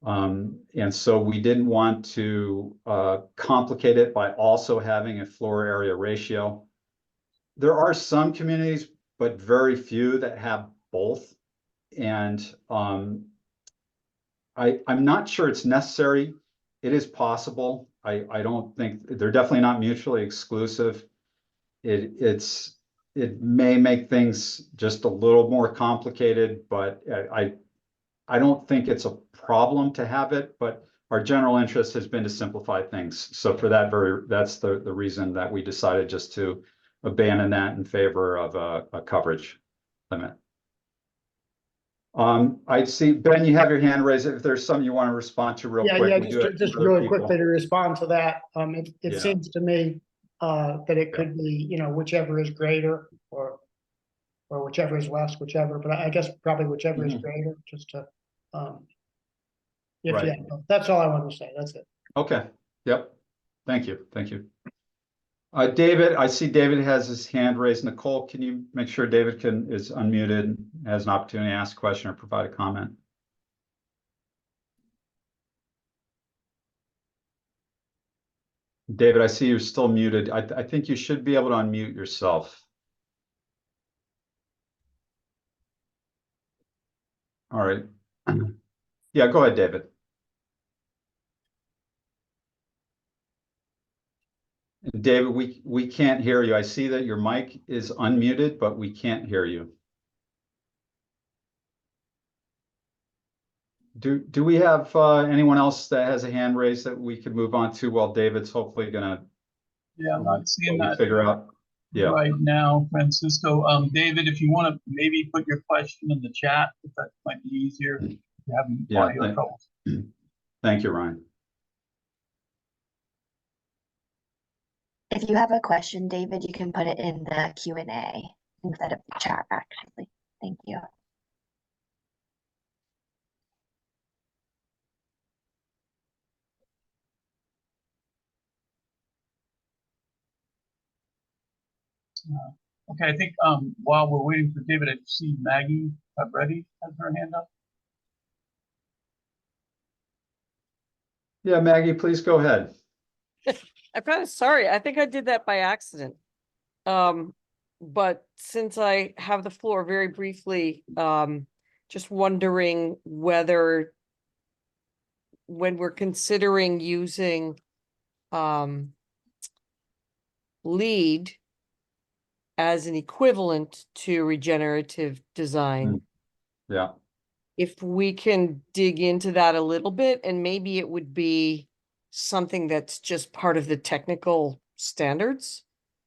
And so we didn't want to complicate it by also having a floor area ratio. There are some communities, but very few, that have both. And I'm not sure it's necessary. It is possible. I don't think they're definitely not mutually exclusive. It may make things just a little more complicated, but I don't think it's a problem to have it, but our general interest has been to simplify things. So for that's the reason that we decided just to abandon that in favor of a coverage limit. I see, Ben, you have your hand raised. If there's something you want to respond to real quick. Yeah, We do have just other really people. quickly to respond to that. It Yeah. seems to me that it could be, whichever is greater or whichever is less, whichever, but I guess probably whichever is greater, just to if Right. yeah, that's all I wanted to say. That's it. Okay. Yep. Thank you. Thank you. David, I see David has his hand raised. Nicole, can you make sure David is unmuted and has an opportunity to ask a question or provide a comment? David, I see you're still muted. I think you should be able to unmute yourself. All right. Yeah, go ahead, David. David, we can't hear you. I see that your mic is unmuted, but we can't hear you. Do we have anyone else that has a hand raised that we could move on to while David's hopefully gonna I'm not seeing that figure out? Yeah. right now, Francisco. David, if you want to maybe put your question in the chat, if that might be easier. If you're having audio troubles. Thank you, Ryan. If you have a question, David, you can put it in the Q&A instead of the chat, actually. Thank you. Okay, I think while we're waiting for David, I see Maggie Ready has her hand up. Yeah, Maggie, please go ahead. I'm kind of sorry. I think I did that by accident. But since I have the floor very briefly, just wondering whether when we're considering using LEED as an equivalent to regenerative design, Yeah. if we can dig into that a little bit, and maybe it would be something that's just part of the technical standards.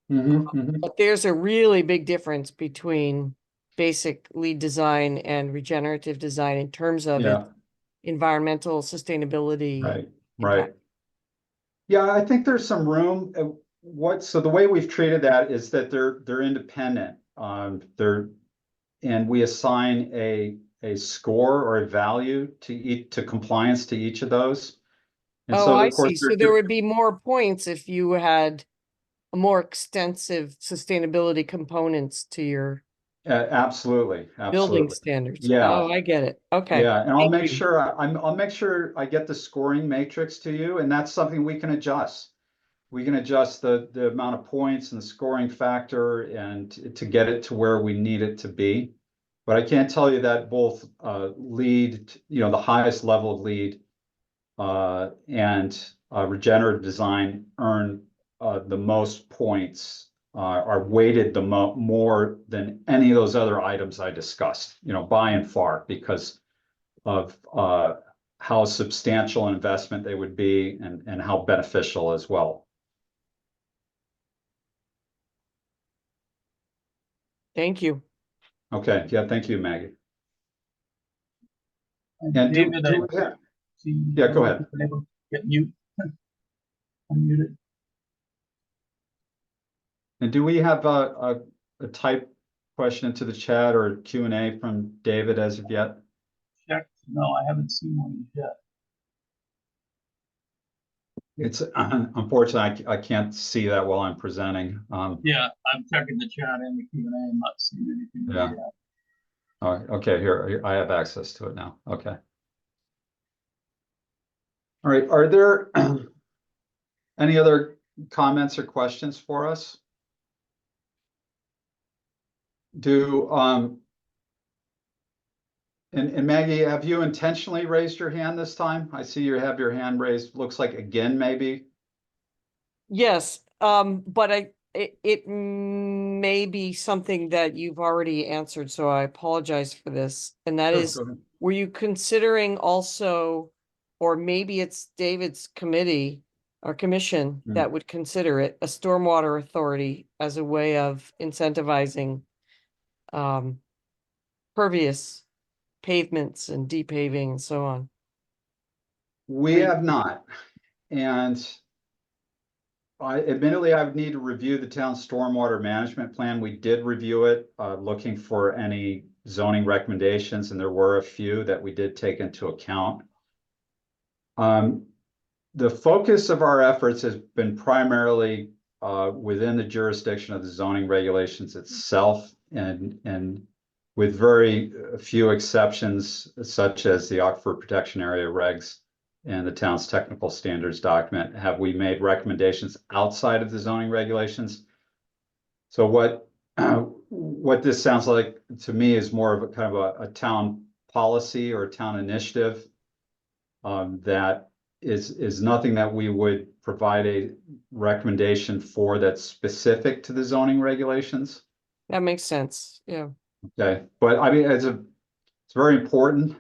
But there's a really big difference between basic LEED design and regenerative design in terms of its environmental sustainability. Right. impact. Yeah, I think there's some room. So the way we've treated that is that they're independent. And we assign a score or a value to compliance to each of those. And so I of course see. So there would be more points if you had a more extensive sustainability components to your absolutely. building standards. Yeah. Oh, I get it. Okay. Yeah, and I'll Thank make you. sure I'll make sure I get the scoring matrix to you, and that's something we can adjust. We can adjust the amount of points and the scoring factor and to get it to where we need it to be. But I can't tell you that both LEED, the highest level of LEED and regenerative design earn the most points, are weighted the more than any of those other items I discussed, by and far, because of how substantial an investment they would be and how beneficial as well. Thank you. Okay. Yeah. Thank you, Maggie. And David, yeah, go ahead. Been able to get mute. Unmuted. And do we have a type question into the chat or Q&A from David as of yet? Checked. No, I haven't seen one yet. It's unfortunately I can't see that while I'm presenting. Yeah, I'm checking the chat and the Q&A. I'm not seeing anything yet. Okay, here I have access to it now. Okay. All right. Are there any other comments or questions for us? And Maggie, have you intentionally raised your hand this time? I see you have your hand raised. Looks like again, maybe. Yes, but it may be something that you've already answered, so I apologize for this. And that is, were you considering also, or maybe it's David's committee or commission that would consider it, a stormwater authority as a way of incentivizing pervious pavements and depaving and so on? We have not. And admittedly, I would need to review the town's stormwater management plan. We did review it, looking for any zoning recommendations, and there were a few that we did take into account. The focus of our efforts has been primarily within the jurisdiction of the zoning regulations itself, and with very few exceptions, such as the Aquifer Protection Area regs and the town's technical standards document, have we made recommendations outside of the zoning regulations. So what this sounds like to me is more of a kind of a town policy or a town initiative that is nothing that we would provide a recommendation for that's specific to the zoning regulations. That makes sense. Yeah. Okay, but I mean, it's very important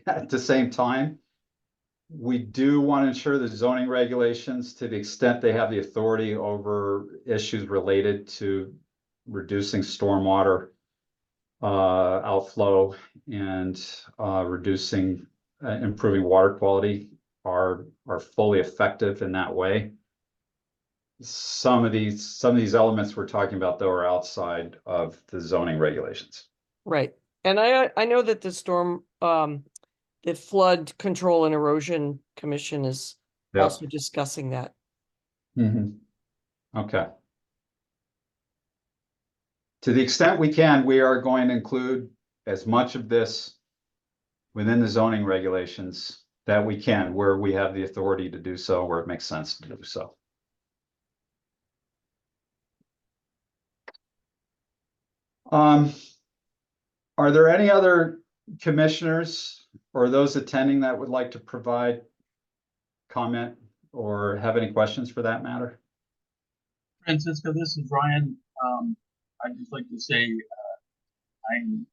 at the same time. We do want to ensure the zoning regulations, to the extent they have the authority over issues related to reducing stormwater outflow and reducing, improving water quality, are fully effective in that way. Some of these elements we're talking about, though, are outside of the zoning regulations. Right. And I know that the Flood Control and Erosion Commission is Yep. also discussing that. Okay. To the extent we can, we are going to include as much of this within the zoning regulations that we can, where we have the authority to do so, where it makes sense to do so. Are there any other commissioners or those attending that would like to provide comment or have any questions for that matter? Francisco, this is Ryan. I'd just like to say I'm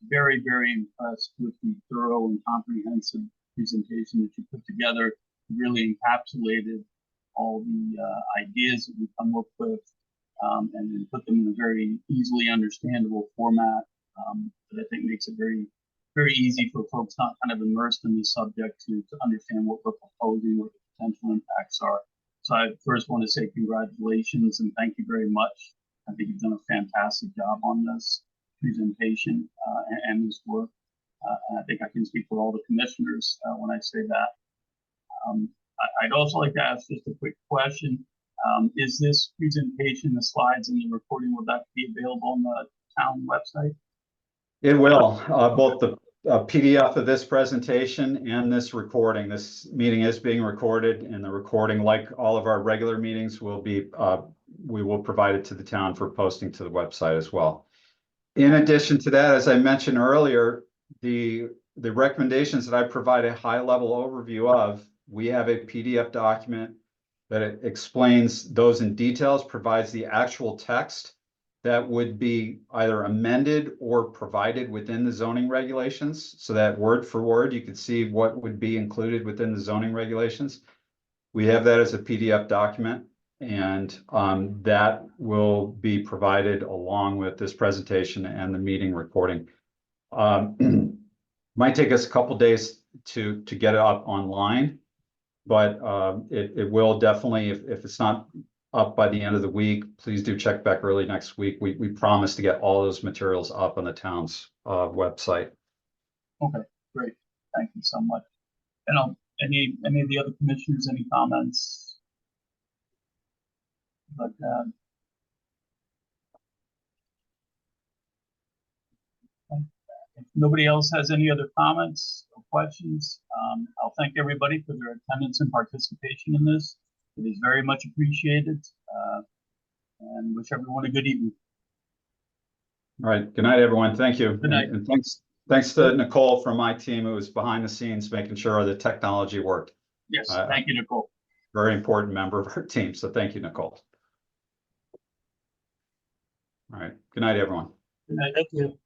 very, very impressed with the thorough and comprehensive presentation that you put together. It really encapsulated all the ideas that we come up with and then put them in a very easily understandable format that I think makes it very, very easy for folks not kind of immersed in the subject to understand what we're proposing, what the potential impacts are. So I first want to say congratulations and thank you very much. I think you've done a fantastic job on this presentation and this work. And I think I can speak for all the commissioners when I say that. I'd also like to ask just a quick question. Is this presentation, the slides and the recording, will that be available on the town website? It will, both the PDF of this presentation and this recording. This meeting is being recorded, and the recording, like all of our regular meetings, will be, we will provide it to the town for posting to the website as well. In addition to that, as I mentioned earlier, the recommendations that I provide a high-level overview of, we have a PDF document that it explains those in details, provides the actual text that would be either amended or provided within the zoning regulations, so that word for word, you could see what would be included within the zoning regulations. We have that as a PDF document, and that will be provided along with this presentation and the meeting recording. Might take us a couple days to get it up online, but it will definitely, if it's not up by the end of the week, please do check back early next week. We promise to get all those materials up on the town's website. Okay, great. Thank you so much. And any of the other commissioners, any comments? But if nobody else has any other comments or questions, I'll thank everybody for their attendance and participation in this. It is very much appreciated, and wish everyone a good evening. All right. Good night, everyone. Thank you. Good night. And thanks to Nicole from my team, who was behind the scenes making sure the technology worked. Yes, thank you, Nicole. Very important member of our team. So thank you, Nicole. All right. Good night, everyone. Good night. Thank you.